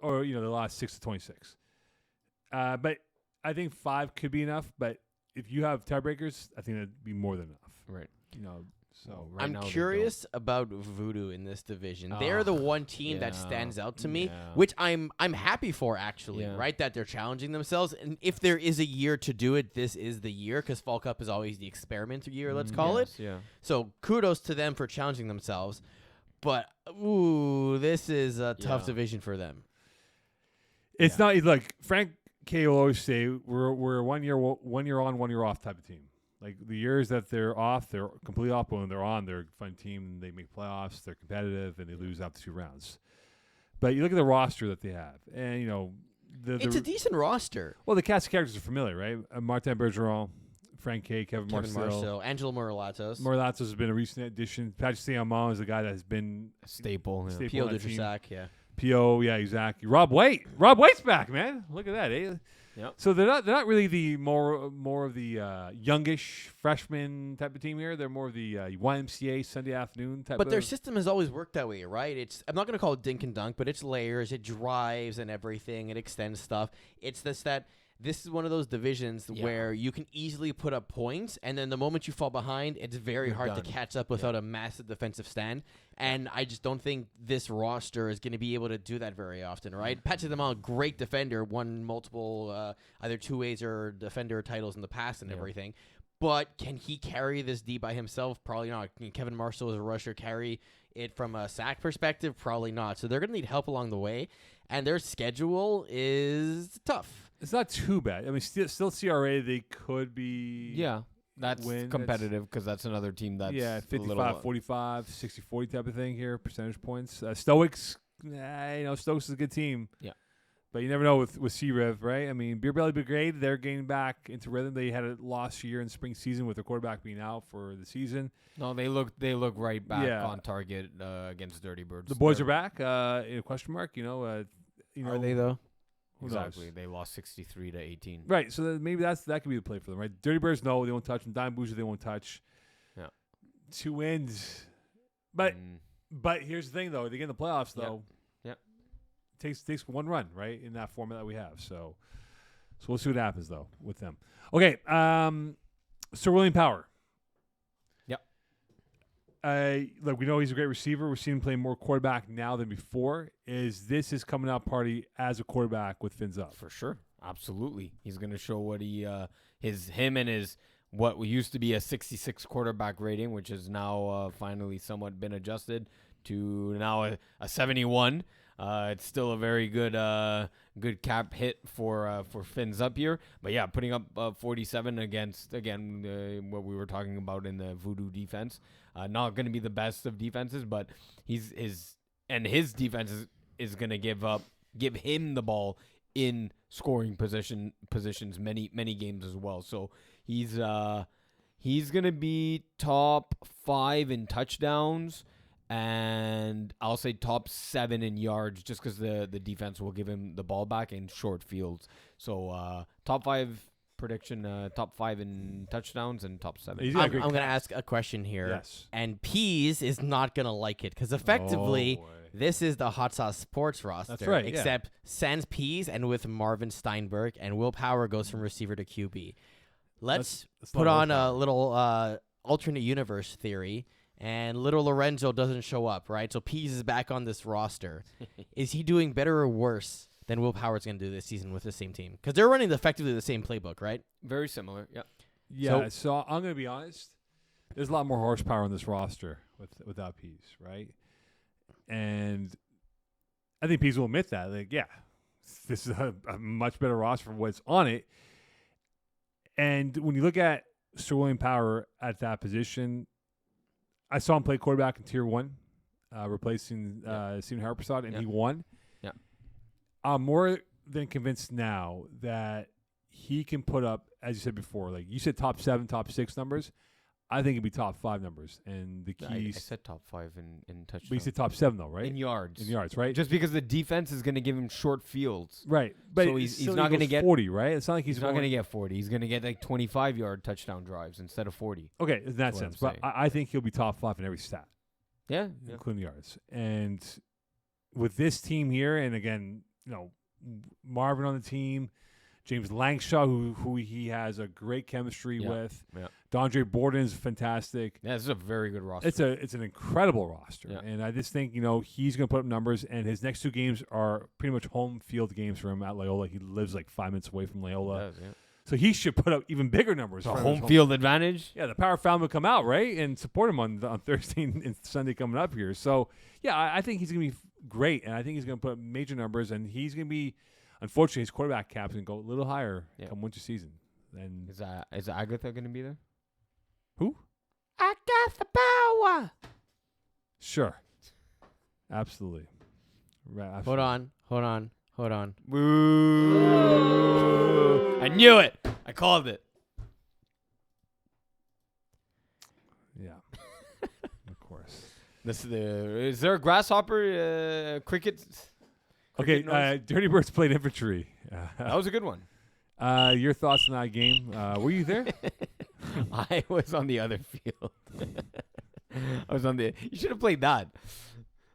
Or they lost 6-26. But I think 5 could be enough. But if you have tiebreakers, I think that'd be more than enough. Right. So Well, right I'm now they curious about Voodoo in this division. They're the one team that yeah, stands out to me, yeah. which I'm happy for actually, Yeah. right? That they're challenging themselves, and if there is a year to do it, this is the year because Fall Cup is always the experiment year. Let's call it. Yeah. So kudos to them for challenging themselves, but this is a tough Yeah. division for them. it's not like Frank K will always say we're 1 year on, 1 year off type of team. Like the years that they're off, they're completely off. But when they're on, they're a fun team. They make playoffs. They're competitive, and they lose after 2 rounds. But you look at the roster that they have, and It's a decent roster. well, the cast of characters are familiar, right? Martin Bergeron, Frank K, Kevin Marcel. Angelo Moralatos, Morlatos has been a recent addition. Patrick Saint-Amand is a guy that has been Staple. Yeah. staple Pio on that team. Dutrasac, yeah. P.O. Yeah, exactly. Rob Waite's back, man. Look at that. Eh? Yep. So they're not really the more of the youngish freshman type of team here. They're more of the YMCA Sunday afternoon type. But their of, system has always worked that way, right? I'm not going to call it dink and dunk, but it's layers, it drives and everything, it extends stuff. It's this is one of those divisions Yeah. where you can easily put up points, and then the moment you fall behind, it's very You're hard done. to catch up without a massive defensive stand. And I just don't think this roster is going to be able to do that very often, right? Patrick Saint-Amand, great defender, won multiple either 2As or defender titles in the past and Yeah. everything. But can he carry this D by himself? Probably not. Can Kevin Marshall as a rusher carry it from a sack perspective? Probably not. So they're going to need help along the way, and their schedule is tough. it's not too bad. I mean, still CRA. They could be. Yeah. That's win. competitive because that's another team that's yeah, a 55, little, 45, 60-40 type of thing here, percentage points. Stoics, Stoics is a good team. Yeah. But you never know with C-Rev, right? I mean, Beer Belly Brigade, they're getting back into rhythm. They had a lost year in spring season with their quarterback being out for the season. No, they look right back Yeah. on target against Dirty Birds. The boys They're- are back, in a question mark, Are they though? Who Exactly. knows? They lost 63-18. Right, so maybe that could be the play for them, right? Dirty Birds, no, they won't touch them. Dime Bougie, they won't touch. Yeah. 2 wins. But Mm, But here's the thing, though. They get in the playoffs, though. Yep. Takes one run, right, in that format that we have. So we'll see what happens, though, with them. Okay, Sir William Power. Yep. Look, we know he's a great receiver. We're seeing him play more quarterback now than before. Is this his coming out party as a quarterback with fins up? for sure. Absolutely. He's going to show what him and his what used to be a 66 quarterback rating, which has now finally somewhat been adjusted to now a 71. It's still a very good cap hit for Fins up here. But yeah, putting up 47 against, again, what we were talking about in the Voodoo defense. Not going to be the best of defenses, but his defense is going to give him the ball in scoring positions many games as well. So he's going to be top 5 in touchdowns and I'll say top 7 in yards, just because the defense will give him the ball back in short fields. So top 5 prediction, top 5 in touchdowns, and top 7. He's I'm, got a great I'm going to cast. ask a question here. Yes. And Pease is not going to like it because effectively, Oh, boy. this is the Hot Sauce Sports roster. That's right, yeah. Except sans Pease and with Marvin Steinberg, and Will Power goes from receiver to QB. Let's That's put not on a Will Power. little alternate universe theory, and little Lorenzo doesn't show up, right? So Pease is back on this roster. Is he doing better or worse than Will Power's going to do this season with the same team? Because they're running effectively the same playbook, right? Very similar. Yeah. Yeah, so I'm going to be honest. There's a lot more horsepower on this roster without Pease, right? And I think Pease will admit that. Like, yeah, this is a much better roster for what's on it. And when you look at Sir William Power at that position, I saw him play quarterback in Tier 1, replacing Stephen Harpersod, and he won. Yeah. I'm more than convinced now that he can put up, as you said before, like you said, top 7, top 6 numbers. I think it'd be top 5 numbers. And the I keys. said top 5 in touchdowns. But you said top 7, though, right? In yards. In yards, right? Just because the defense is going to give him short fields. Right. But So it's he's still not gonna equals get 40, right? It's not like He's not going to get 40. He's going to get like 25-yard touchdown drives instead of 40. Okay, in that That's what sense. I'm But I think he'll be top 5 in every stat, Yeah. including yards. And with this team here, and again, Marvin on the team, James Langshaw, who he has a great chemistry with. Yeah. Dondre Borden's fantastic. Yeah, this is a very good roster. It's an incredible roster. Yeah. And I just think, he's going to put up numbers, and his next 2 games are pretty much home field games for him at Loyola. He lives like 5 minutes away from Loyola. It does, yeah. So he should put up even bigger numbers. It's a for home his field advantage. Yeah, the Power family will come out, right, and support him on Thursday and Sunday coming up here. So, yeah, I think he's going to be great, and I think he's going to put up major numbers, and he's going to be, unfortunately, his quarterback cap's going to go a little higher come winter season. And Is Agatha going to be there? who? I got the power. Sure. Absolutely. Right, Hold absolutely. on. Boo! I knew it. I called it. Yeah. Of course. Is there a grasshopper cricket? Okay, noise? Dirty Birds played infantry. That was a good one. Your thoughts on that game? Were you there? I was on the other field. You should have played that.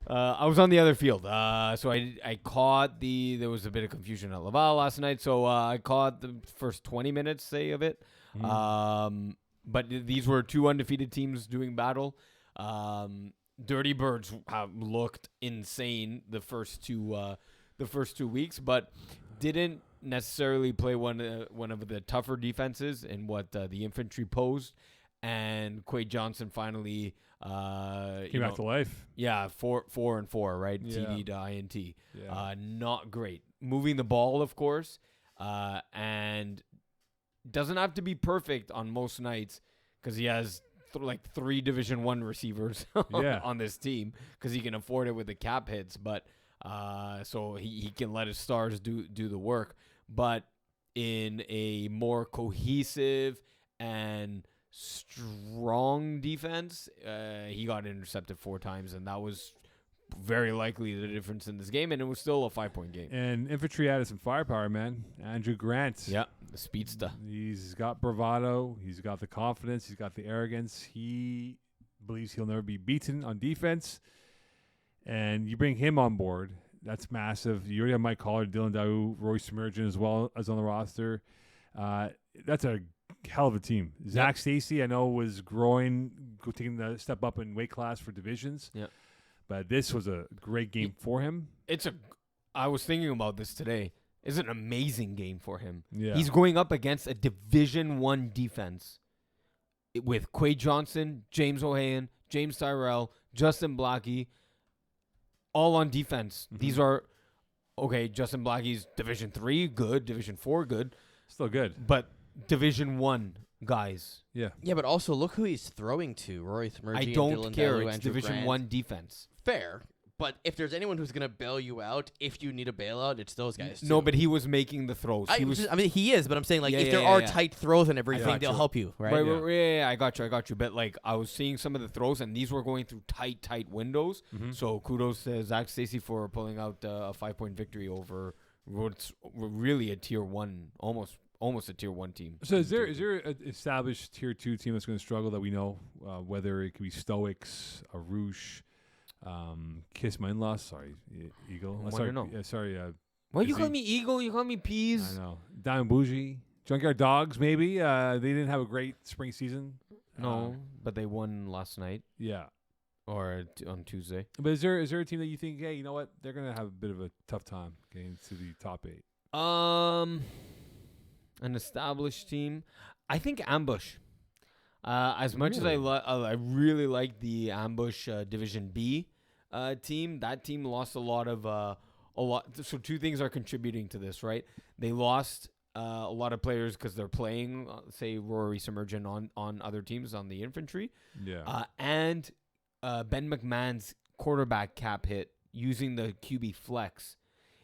I was on the other field. So I caught there was a bit of confusion at Laval last night. So I caught the first 20 minutes, say, of it. But these were 2 undefeated teams doing battle. Dirty Birds have looked insane the first 2 weeks, but didn't necessarily play one of the tougher defenses in what the infantry posed. And Quade Johnson finally Came back to life. Yeah, 4-4, right? Yeah. TD to INT. Yeah. Not great. Moving the ball, of course, and doesn't have to be perfect on most nights because he has like 3 Division I receivers on this team because he can afford it with the cap hits. But so he can let his stars do the work. But in a more cohesive and strong defense, he got intercepted 4 times, and that was very likely the difference in this game, and it was still a 5-point game. And infantry added some firepower, man. Andrew Grant. Yeah, the speedster. He's got bravado. He's got the confidence. He's got the arrogance. He believes he'll never be beaten on defense. And you bring him on board. That's massive. You already have Mike Collar, Dylan Daou, Roy Submergent as well as on the roster. That's a hell of a team. Zach Stacy, I know, was taking the step up in weight class for divisions. Yeah. But this was a great game for him. I was thinking about this today. It's an amazing game for him. Yeah. He's going up against a Division I defense with Quade Johnson, James O'Hayan, James Tyrell, Justin Blackie, all on defense. Mhm. These are, okay, Justin Blackie's Division III, good. Division IV, good. Still good. But Division I guys. Yeah. Yeah, but also look who he's throwing to. Roy Thmergy I and don't Dylan care. Daou, It's Andrew Division Grant. I defense. Fair, But if there's anyone who's gonna bail you out, if you need a bailout, it's those guys. No, too. but he was making the throws. I mean, he is, but I'm saying like Yeah, if yeah, there yeah, are yeah. tight throws and everything, got they'll you. help you, right? Yeah, I got you. But like I was seeing some of the throws, and these were going through tight windows. Mhm. So kudos to Zach Stacy for pulling out a 5-point victory over what's really a tier 1, almost a tier 1 team. So is there an established tier 2 team that's going to struggle that we know? Whether it could be Stoics, Arush, Kiss My In-Laws, sorry, Eagle. I Sorry, wanna know. sorry. Why you is call he- me Eagle? You call me Peas? I know. Diamond Bougie, Junkyard Dogs. Maybe they didn't have a great spring season. No, but they won last night Yeah. or on Tuesday. But is there a team that you think, hey, you know what, they're going to have a bit of a tough time getting to the top 8? An established team. I think Ambush. As much as I really like the Ambush Division B team. That team lost a lot. So two things are contributing to this, right? They lost a lot of players because they're playing, say, Rory Submergent on other teams on the infantry. Yeah. And Ben McMahon's quarterback cap hit using the QB flex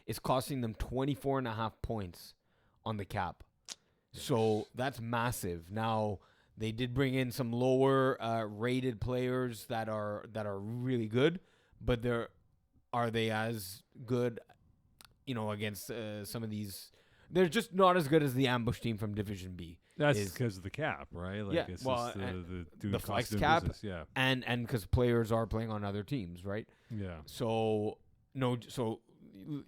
is costing them 24.5 points on the cap. So that's massive. Now they did bring in some lower rated players that are really good, but are they as good? Against some of these, they're just not as good as the Ambush team from Division B. That's because of the cap, right? Like Yeah, it's well, just the cost flex of cap, business, yeah. and because players are playing on other teams, right? Yeah. So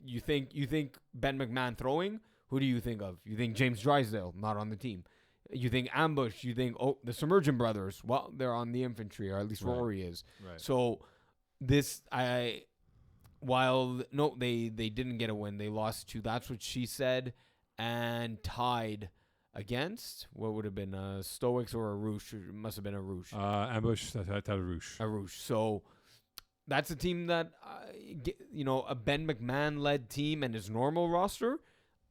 you think Ben McMahon throwing? Who do you think of? You think James Drysdale, not on the team. You think Ambush. You think the Submergent brothers. Well, they're on the infantry, or at least Right. Rory is. Right. So they didn't get a win. They lost to That's What She Said and tied against what would have been Stoics or Arush. It must have been Arush. Ambush, Arush. Arush. So that's a team that a Ben McMahon led team and his normal roster.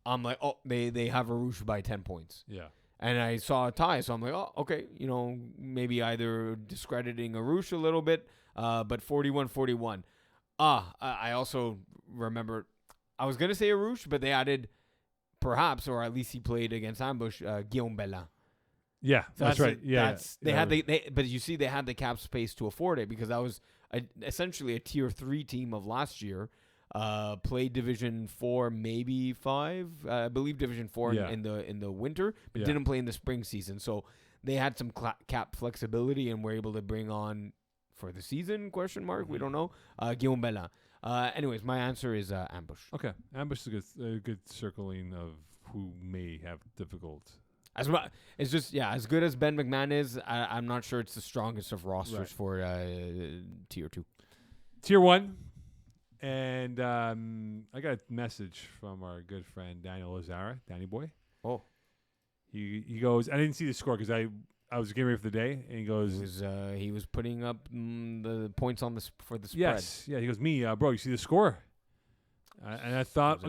I'm like, they have Arush by 10 points. Yeah. And I saw a tie, so I'm like, okay, maybe either discrediting Arush a little bit, but 41-41. I also remember, I was going to say Arush, but they added perhaps, or at least he played against Ambush, Guillaume Bellin. Yeah, So that's right. Yeah. But you see, they had the cap space to afford it because that was essentially a tier 3 team of last year. Played Division 4, maybe 5. I believe Division 4 in the winter, but didn't play in the spring season. So they had some cap flexibility and were able to bring on for the season ? We don't know. Guillaume Bellin. Anyways, my answer is Ambush. Okay. Ambush is a good circling of who may have difficult. It's just as good as Ben McMahon is. I'm not sure it's the strongest of rosters for tier 2. Tier 1. And I got a message from our good friend Daniel Lazara, Danny Boy. Oh. He goes, I didn't see the score because I was getting ready for the day, and he goes, He was putting up the points on for the spread. yes, yeah. He goes, bro, you see the score? And I thought,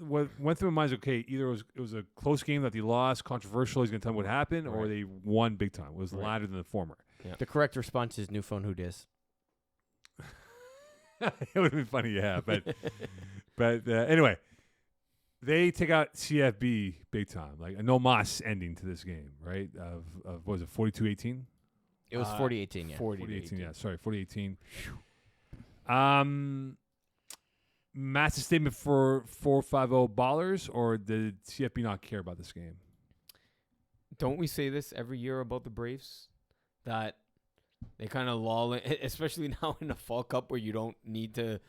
what went through my mind is, okay, either it was a close game that they lost, controversial. He's gonna tell me what happened, or Right. they won big time. It was the Right. latter than the former. Yeah. The correct response is new phone. Who dis? It would have been funny, yeah, but anyway, they take out CFB big time, like a no mas ending to this game, right? Of what was it, 42-18? It was 40-18. Yeah. 40-18, yeah. Sorry, 40-18. Matt's statement for 450 ballers, or did CFB not care about this game? Don't we say this every year about the Braves? That they kind of lull, especially now in the Fall Cup where you don't need to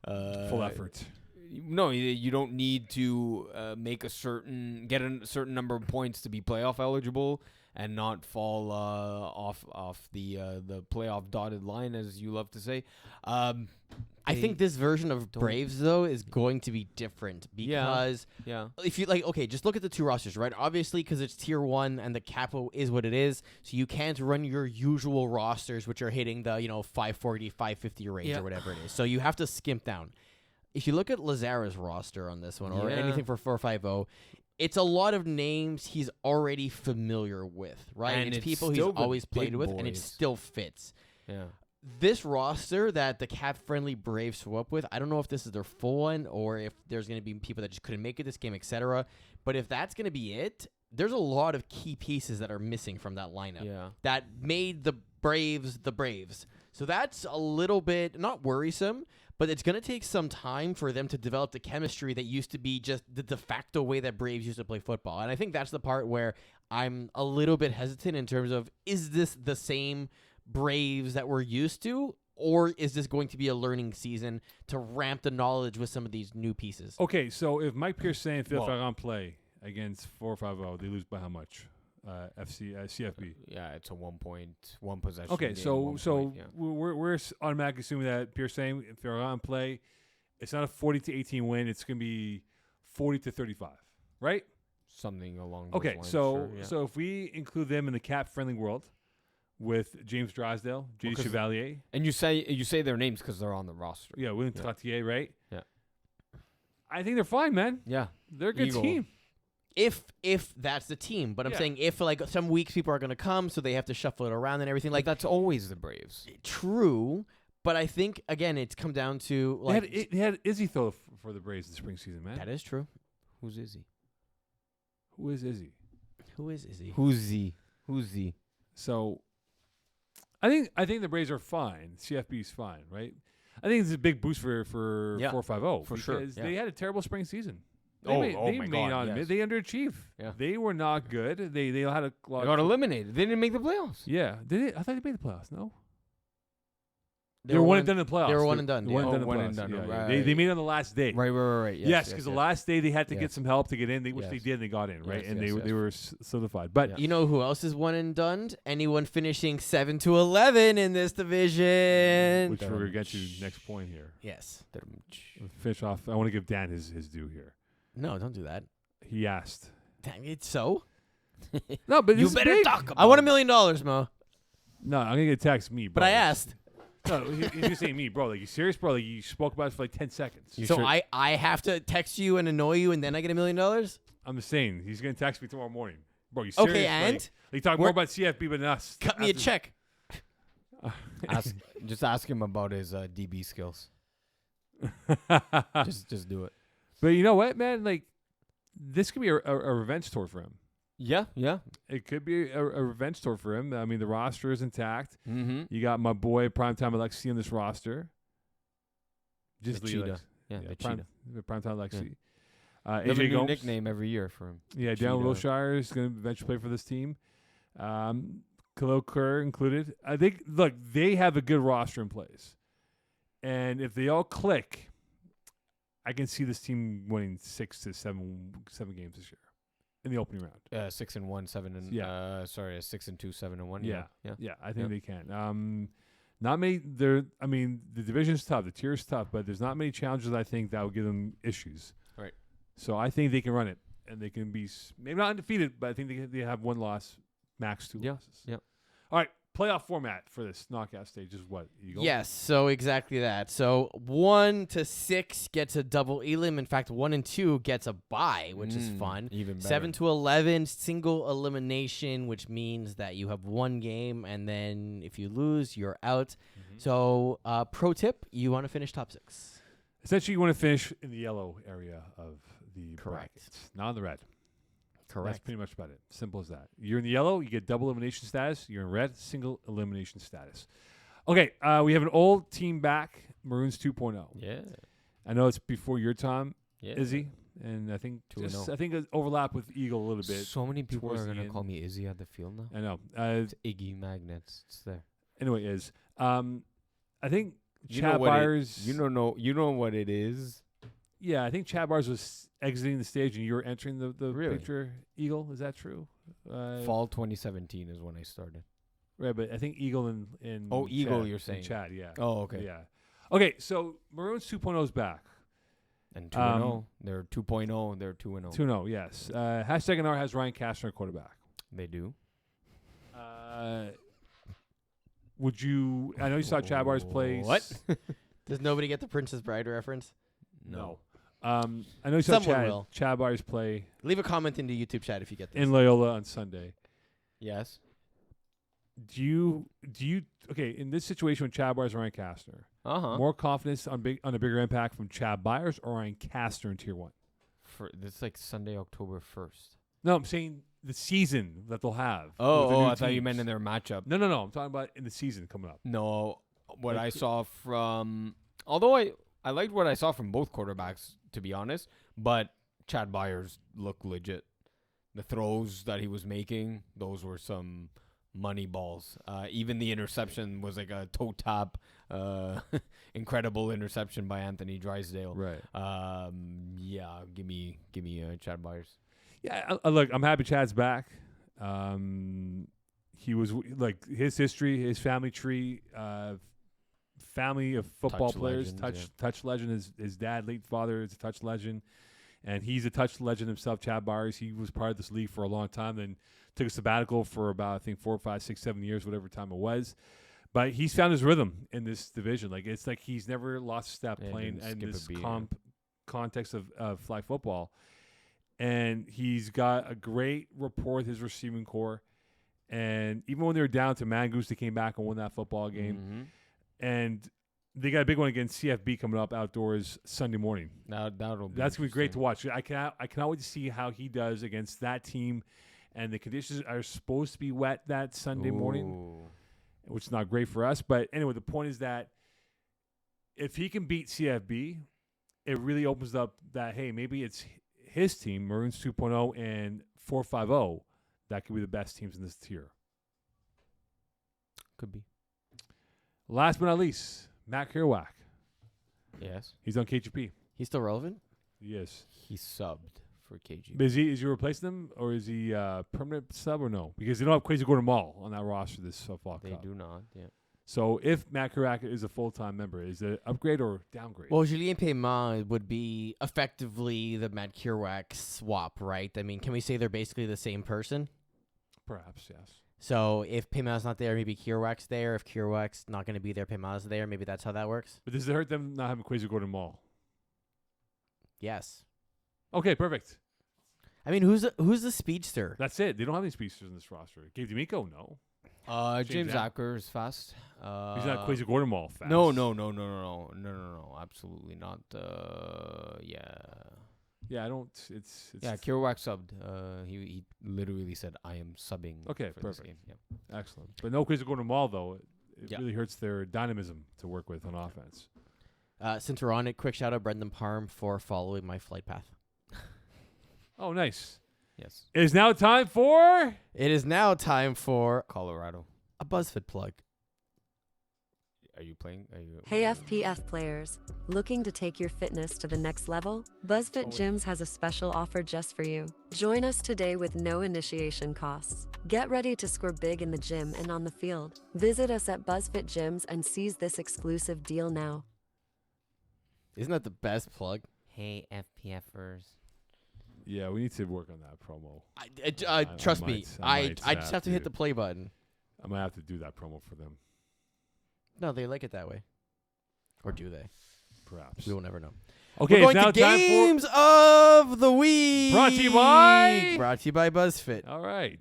Full effort. No, you don't need to get a certain number of points to be playoff eligible and not fall off the playoff dotted line, as you love to say. I think this version of Braves though is going to be different because if you just look at the two rosters, right? Obviously, because it's tier 1 and the capo is what it is, so you can't run your usual rosters which are hitting the 540, 550 range or whatever it is. So you have to skimp down. If you look at Lazara's roster on this one, or anything for 450, it's a lot of names he's already familiar with, right? And it's it's people he's still the always played big with, and it boys. still fits. Yeah. this roster that the cap-friendly Braves swoop up with, I don't know if this is their full one or if there's going to be people that just couldn't make it this game, etc. But if that's going to be it, there's a lot of key pieces that are missing from that lineup that made the Braves the Braves. So that's a little bit, not worrisome, but it's going to take some time for them to develop the chemistry that used to be just the de facto way that Braves used to play football. And I think that's the part where I'm a little bit hesitant in terms of, is this the same Braves that we're used to, or is this going to be a learning season to ramp the knowledge with some of these new pieces? Okay, so if Mike Pearson and Phil Ferrand play against 4-5-0, they lose by how much? CFB. Yeah, it's a 1 possession. Okay, game, we're automatically assuming that Pearson and Ferrand play. It's not a 40-18 win. It's going to be 40-35, right? Something along those lines. So if we include them in the cap-friendly world with James Drysdale, J.D. Chevalier. And you say their names because they're on the roster. Yeah, William Trottier, right? Yeah. I think they're fine, man. Yeah. They're a good team. If that's the team, but I'm saying if like some weeks people are going to come, so they have to shuffle it around and everything. Like that's always the Braves. True, but I think again it's come down to like they had Izzy throw for the Braves in the spring season, man. That is true. Who's Izzy? Who is Izzy? Who's he? So, I think the Braves are fine. CFB is fine, right? I think it's a big boost for 4-5-0 for sure. Because they had a terrible spring season. They underachieved. Yeah. They were not good. They had a lot. They got eliminated. They didn't make the playoffs. Yeah, did they? I thought they made the playoffs. No, they were one and done in the playoffs. They were one and done. One and done. They made it on the last day. Right. Yes, because the last day they had to get some help to get in. Which they did. And they got in, right? And they were solidified. But you know who else is one and done? Anyone finishing 7-11 in this division. Which we're gonna get to next point here. Yes. Finish off. I want to give Dan his due here. No, don't do that. He asked. Dang it, so? No, but you better big. talk about I want $1 million, Mo. No, I'm gonna get text me, bro. But I asked. No, he's just saying me, bro. Like, you serious, bro? Like, you spoke about it for like 10 seconds. I have to text you and annoy you, and then I get $1 million? I'm just saying he's gonna text me tomorrow morning, bro. You serious? Okay, and like talk more about CFB than us. Cut me a check. Just ask him about his DB skills. just do it. But you know what, man? Like, this could be a revenge tour for him. Yeah. It could be a revenge tour for him. I mean, the roster is intact. Mm-hmm. You got my boy Primetime Alexi on this roster. Just Cheetah. Yeah, Primetime Alexi. You have a AJ new Gomes. nickname every year for him. Yeah, Dan Wilshire is going to eventually play for this team. Khalil Kerr included. I think, look, they have a good roster in place. And if they all click, I can see this team winning 6 to 7 games this year in the opening round. 6-1, 7 6-2, 7-1. Yeah. I think they can. Not many. The division's tough. The tier's tough, but there's not many challenges I think that will give them issues. Right. So I think they can run it, and they can be maybe not undefeated, but I think they have one loss, max 2 losses. Yeah. All right. Playoff format for this knockout stage is what? Eagle? Yes, so exactly that. So 1 to 6 gets a double elim. In fact, 1 and 2 gets a bye, which is fun. Even better. 7 to 11, single elimination, which means that you have one game, and then if you lose, you're out. Mm-hmm. So, pro tip: you want to finish top 6. Essentially, you want to finish in the yellow area of the Correct. brackets, not in the red. Correct. That's pretty much about it. Simple as that. You're in the yellow, you get double elimination status. You're in red, single elimination status. Okay, we have an old team back, Maroons 2.0. Yeah. I know it's before your time, Yeah. Izzy, and I think 2-0. I think it overlap with Eagle a little bit. So many people towards are the going to end. call me Izzy at the field now. I know. It's Iggy Magnets. It's there. Anyway, I think You Chad know what Byers. You know what it is. Yeah, I think Chad Byers was exiting the stage and you were entering the Really? picture. Eagle, is that true? Fall 2017 is when I started. Right, but I think Eagle and Eagle, Chad, you're and saying. Chad, yeah. Oh, okay. Yeah. Okay, so Maroons 2.0 is back. And 2-0. They're 2.0. They're 2-0. 2.0, yes. Hashtag NR has Ryan Castner at quarterback. They do. Would you? I know you saw Chad Byers play. What? Does nobody get the Princess Bride reference? No. I know you saw Someone will. Chad Byers play Leave a comment in the YouTube chat if you get this. in Loyola on Sunday. Yes. Do you okay in this situation with Chad Byers or Ryan Castner? More confidence on a bigger impact from Chad Byers or Ryan Castner in Tier 1? For this like Sunday, October 1st. No, I'm saying the season that they'll have. with the Oh, new I thought you teams. meant in their matchup. No. I'm talking about in the season coming up. No, what Like- I saw from, although I liked what I saw from both quarterbacks, to be honest, but Chad Byers looked legit. The throws that he was making, those were some money balls. Even the interception was like a toe tap, incredible interception by Anthony Drysdale. Right. Yeah, give me Chad Byers. Yeah, look, I'm happy Chad's back. He was like his history, his family tree, family of football Touch players. legends, Touch legend. His dad, late father, is a touch legend, and he's a touch legend himself. Chad Byers. He was part of this league for a long time, then took a sabbatical for about I think 4, 5, 6, 7 years, whatever time it was. But he's found his rhythm in this division. Like it's like he's never lost a step Yeah, playing didn't in skip a this beat, yeah. context of flag football. And he's got a great rapport with his receiving core. And even when they were down to Mangoose, they came back and won that football game. Mm-hmm. And they got a big one against CFB coming up outdoors Sunday morning. That'll be That's gonna be great to interesting. watch. I cannot wait to see how he does against that team. And the conditions are supposed to be wet that Sunday morning, Ooh. which is not great for us. But anyway, the point is that if he can beat CFB, it really opens up that, hey, maybe it's his team, Maroons 2.0 and 450, that could be the best teams in this tier. Could be. Last but not least, Matt Kerouac. Yes. He's on KGP. He's still relevant? Yes. He subbed for KG. But is you replacing him, or is he permanent sub, or no? Because they don't have Crazy Gordon Mall on that roster this fall They cup. do not. Yeah. So if Matt Kerouac is a full-time member, is it upgrade or downgrade? Well, Julien Paiement would be effectively the Matt Kerouac swap, right? I mean, can we say they're basically the same person? Perhaps, yes. So if Paiment's not there, maybe Kerouac's there. If Kerouac's not going to be there, Paiment's there. Maybe that's how that works. But does it hurt them not having Crazy Gordon Mall? Yes. Okay, perfect. I mean, who's the speedster? That's it. They don't have any speedsters in this roster. Gabe D'Amico, no. James Acker. Acker is fast. He's not Crazy Gordon Mall fast. No. Absolutely not. Yeah. Yeah, I don't. It's Yeah, Kerouac subbed. He literally said, "I am subbing." Okay, for this perfect. game. Yep. excellent. But no Crazy Gordon Mall, though. It Yeah. really hurts their dynamism to work with on offense. Since we're on it, quick shout out Brendan Parham for following my flight path. Oh, nice. Yes. It is now time for. It is now time for Colorado. a BuzzFeed plug. Are you playing? Are you? Hey FPF players, looking to take your fitness to the next level? BuzzFit Gyms has a special offer just for you. Join us today with no initiation costs. Get ready to score big in the gym and on the field. Visit us at BuzzFit Gyms and seize this exclusive deal now. Isn't that the best plug? Hey FPFers. Yeah, we need to work on that promo. I trust I me. might I just have to hit to. the play button. I might have to do that promo for them, No, they like it that way. Or do they? perhaps. We will never know. Okay, We're it's going now to time for. games of the week. Brought to you by- Brought to you by BuzzFit. All right.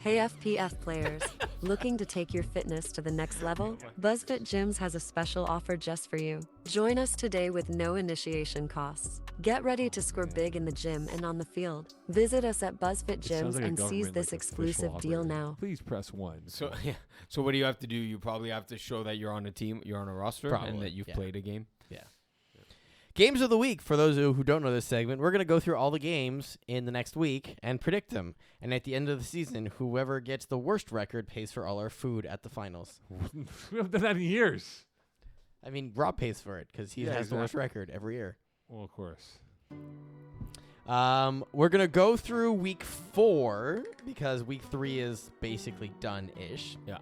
Hey FPF players, looking to take your fitness to the next level? BuzzFit Gyms has a special offer just for you. Join us today with no initiation costs. Get ready to score big in the gym and on the field. Visit us at BuzzFit It sounds Gyms like a and seize government, this like, official exclusive deal operator. now. Please press 1. So yeah. So what do you have to do? You probably have to show that you're on a team, you're on a roster, and Probably, that you've yeah. played a game. Games of the week. For those who don't know this segment, we're going to go through all the games in the next week and predict them. And at the end of the season, whoever gets the worst record pays for all our food at the finals. We haven't done that in years. I mean, Rob pays for it because he Yeah, has the worst exactly. record every year. Well, of course. We're going to go through week 4 because week 3 is basically done-ish. Yeah.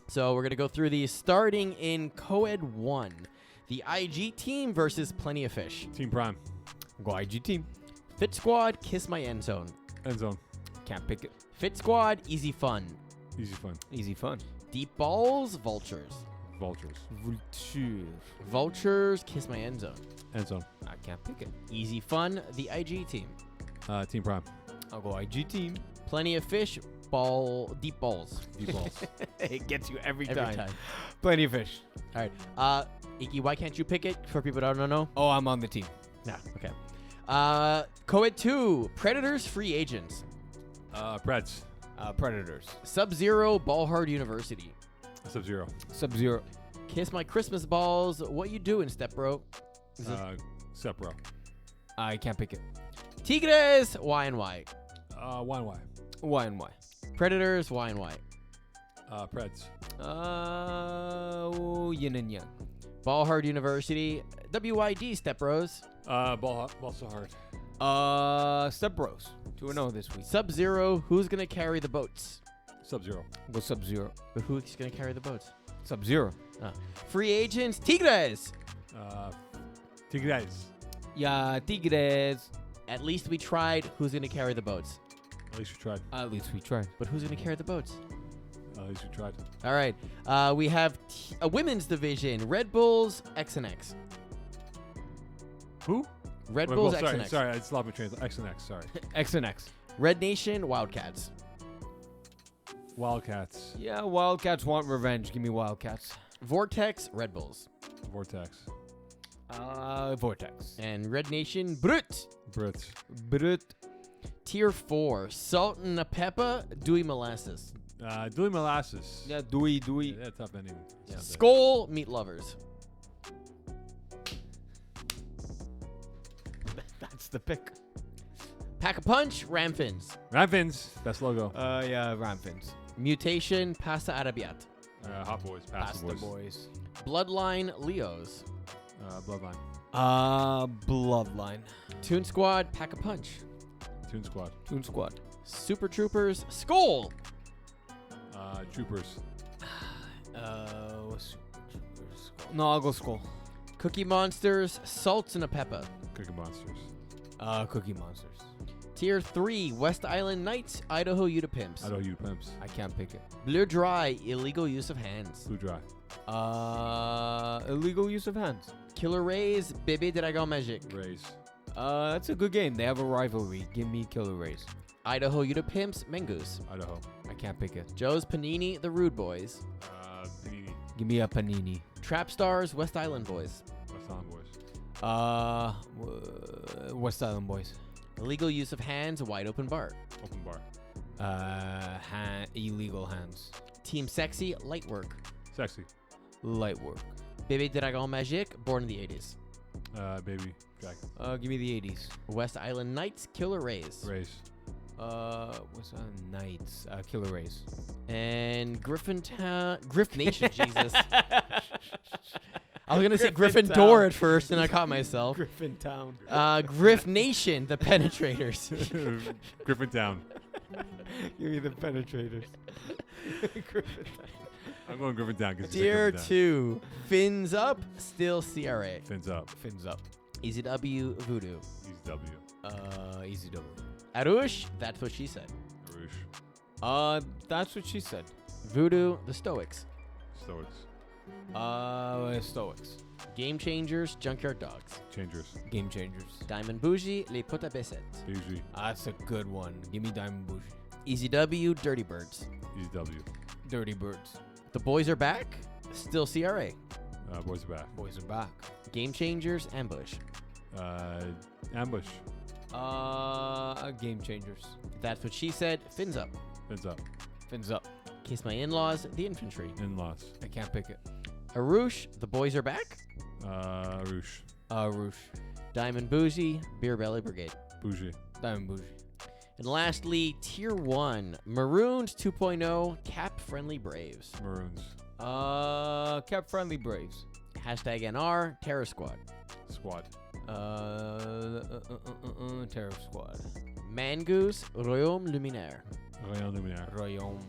So we're going to go through these starting in Co-Ed 1. The IG team versus Plenty of Fish. Team Prime. Go IG team. Fit Squad, Kiss My End Zone. End zone. Can't pick it. Fit Squad, Easy Fun. Easy fun. Easy fun. Deep Balls, Vultures. Vultures. Vulture. Vultures, Kiss My End Zone. End zone. I can't pick it. Easy Fun, the IG team. Team Prime. I'll go IG team. Plenty of Fish, deep balls. Deep balls. It gets you every Every time. time. Plenty of fish. All right. Iki, why can't you pick it for people that don't know? Oh, I'm on the team. Yeah. Okay. Coed 2, Predators free agents. Preds. Predators. Sub-Zero, Ballhard University. Sub-Zero. Sub-Zero. Kiss My Christmas Balls, What You Doing, Step Bro? Sepro. I can't pick it. Tigres, Y and Y. Y and Y. Y and Y. Predators, Y and Y. Preds. Yin and Yang. Ballhard University, WYD, Step Bros. Ball so hard. Step Bros. 2-0 this week. Sub-Zero, who's going to carry the boats? Sub-Zero. Go Sub-Zero. But who's going to carry the boats? Sub-Zero. Free agents, Tigres. Tigres. Yeah, Tigres. At least we tried. Who's going to carry the boats? At least we tried. At least we tried. But who's going to carry the boats? At least we tried. All right. We have a women's division, Red Bulls, X and X. Who? Red Bulls, X sorry, and X. sorry, I just lost my train. X and X. Sorry. X and X. Red Nation, Wildcats. Wildcats. Yeah, Wildcats want revenge. Give me Wildcats. Vortex, Red Bulls. Vortex. Vortex. And Red Nation, Brut. Brits. Brut. Tier 4, Salt and Peppa, Dewey Molasses. Dewey Molasses. Yeah, Dewey. Yeah, tough ending. Yeah. Sounds Skull, Meat Lovers. That's the pick. Pack a Punch, Ramfins. Ramfins. Best logo. Yeah, Ramfins. Mutation, Pasta Arabiat. Hot Boys. Pasta Boys. Bloodline, Leos. Bloodline. Bloodline. Toon Squad, Pack a Punch. Toon Squad. Toon Squad. Super Troopers, Skull. Troopers. No, I'll go Skull. Cookie Monsters, Salts and a Peppa. Cookie Monsters. Cookie Monsters. Tier 3, West Island Knights, Idaho Uta Pimps. I know you pimps. I can't pick it. Bleu Dry, Illegal Use of Hands. Blue Dry. Illegal use of hands. Killer Rays, Bébé Dragon Magique. Rays. That's a good game. They have a rivalry. Give me Killer Rays. Idaho Uta Pimps, Mengoose. Idaho. I can't pick it. Joe's Panini, The Rude Boys. Panini. Give me a Panini. Trap Stars, West Island Boys. West Island Boys. West Island Boys. Illegal Use of Hands, Wide Open Bar. Open bar. Illegal hands. Team Sexy, Light Work. Sexy. Light work. Bébé Dragon Magique, Born in the 80s. Baby. Jack. Give me the 80s. West Island Knights, Killer Rays. Rays. What's Knights? Killer Rays. And Griff Nation, Jesus. I was going to say Griffin Gryffindor Town. at first, and I caught myself. Griffin Town. Griff Nation, the Penetrators. Griffintown. Give me the penetrators. Griffin Town. I'm going Griffintown. 'cause Tier it's 2, Fins Up, Still CRA. Fins up. Fins up. Easy W, Voodoo. Easy W. Easy double. Arush, That's What She Said. Rouge. That's what she said. Voodoo, The Stoics. Stoics. Stoics. Game Changers, Junkyard Dogs. Changers. Game changers. Diamond Bougie, Les Potes à Baissette. Usually. That's a good one. Give me Diamond Bougie. Easy W, Dirty Birds. Easy W. Dirty Birds. The Boys Are Back, Still CRA. Boys are back. Boys are back. Game Changers, Ambush. Ambush. Game changers. That's What She Said, Fins Up. Fins up. Fins up. Kiss My In-Laws, The Infantry. In-laws. I can't pick it. Arush, The Boys Are Back. Rouge. Rouge. Diamond Bougie, Beer Belly Brigade. Bougie. Diamond Bougie. And lastly, Tier 1, Maroons 2.0, Cap Friendly Braves. Maroons. Cap Friendly Braves. Hashtag NR, Terror Squad. Squad. Terror Squad. Mangoose, Royaume Luminaire. Rayon Luminaire. Royaume.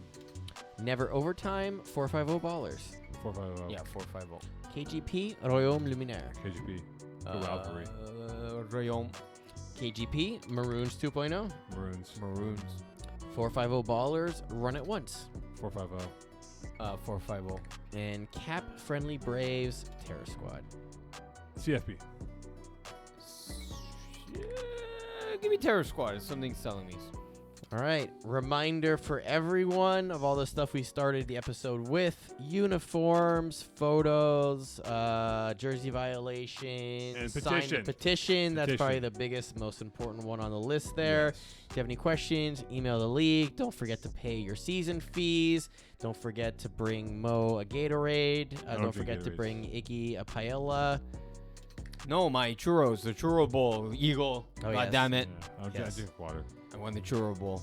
Never Overtime, 450 Ballers. 450. Yeah, 450. KGP, Royaume Luminaire. KGP. Valkyrie. Royaume. KGP, Maroons 2.0. Maroons. Maroons. 450 Ballers, Run It Once. 450. 450. And Cap Friendly Braves, Terror Squad. CFP. Give me Terror Squad. Something's telling me. All right. Reminder for everyone of all the stuff we started the episode with: uniforms, photos, jersey violations, And sign the petition. petition. That's probably Petition. the biggest, most important one on the list there. Yes. If you have any questions, email the league. Don't forget to pay your season fees. Don't forget to bring Mo a Gatorade. don't Don't drink forget to Gatorades. bring Iggy a paella. No, my churros, the churro bowl, Eagle. Oh, God yes. damn it. Yeah, I Yes. drink water. I won the churro bowl.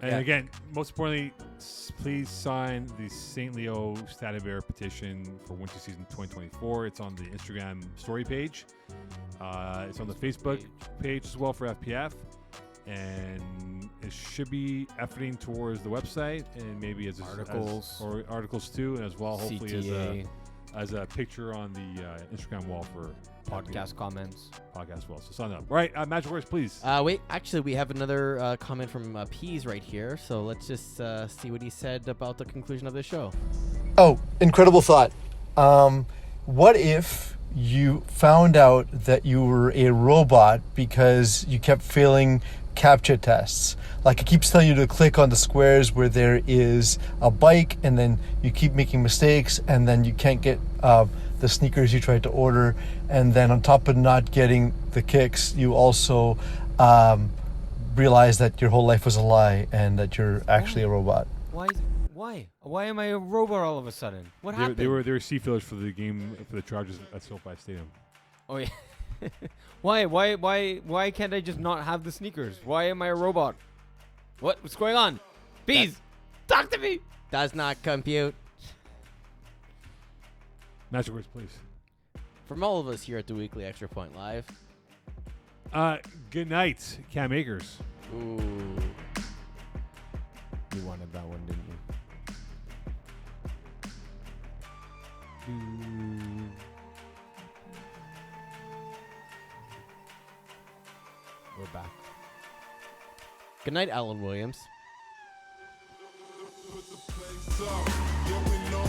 And Yeah. again, most importantly, please sign the St. Leo Stadibear petition for winter season 2024. It's on the Instagram story page. It's on the Facebook page as well for FPF. And it should be efforting towards the website and maybe as Articles. or articles too, and as well hopefully CTA, as a picture on the Instagram wall for podcast comments. podcast as well. So sign up. All right, Magic Words, please. Wait, actually, we have another comment from Pease right here. So let's just see what he said about the conclusion of the show. Oh, incredible thought. What if you found out that you were a robot because you kept failing CAPTCHA tests? Like, it keeps telling you to click on the squares where there is a bike, and then you keep making mistakes, and then you can't get the sneakers you tried to order. And then on top of not getting the kicks, you also realize that your whole life was a lie and that you're actually a robot. Why am I a robot all of a sudden? What happened? They were sea fillers for the game for the Chargers at SoFi Stadium. Oh yeah. Why can't I just not have the sneakers? Why am I a robot? What's going on? Bees, talk to me. Does not compute. Magic Words, please. From all of us here at the Weekly Extra Point Live. Good night, Cam Akers. Ooh. You wanted that one, didn't you? We're back. Good night, Alan Williams. Put the place up. Yeah, we know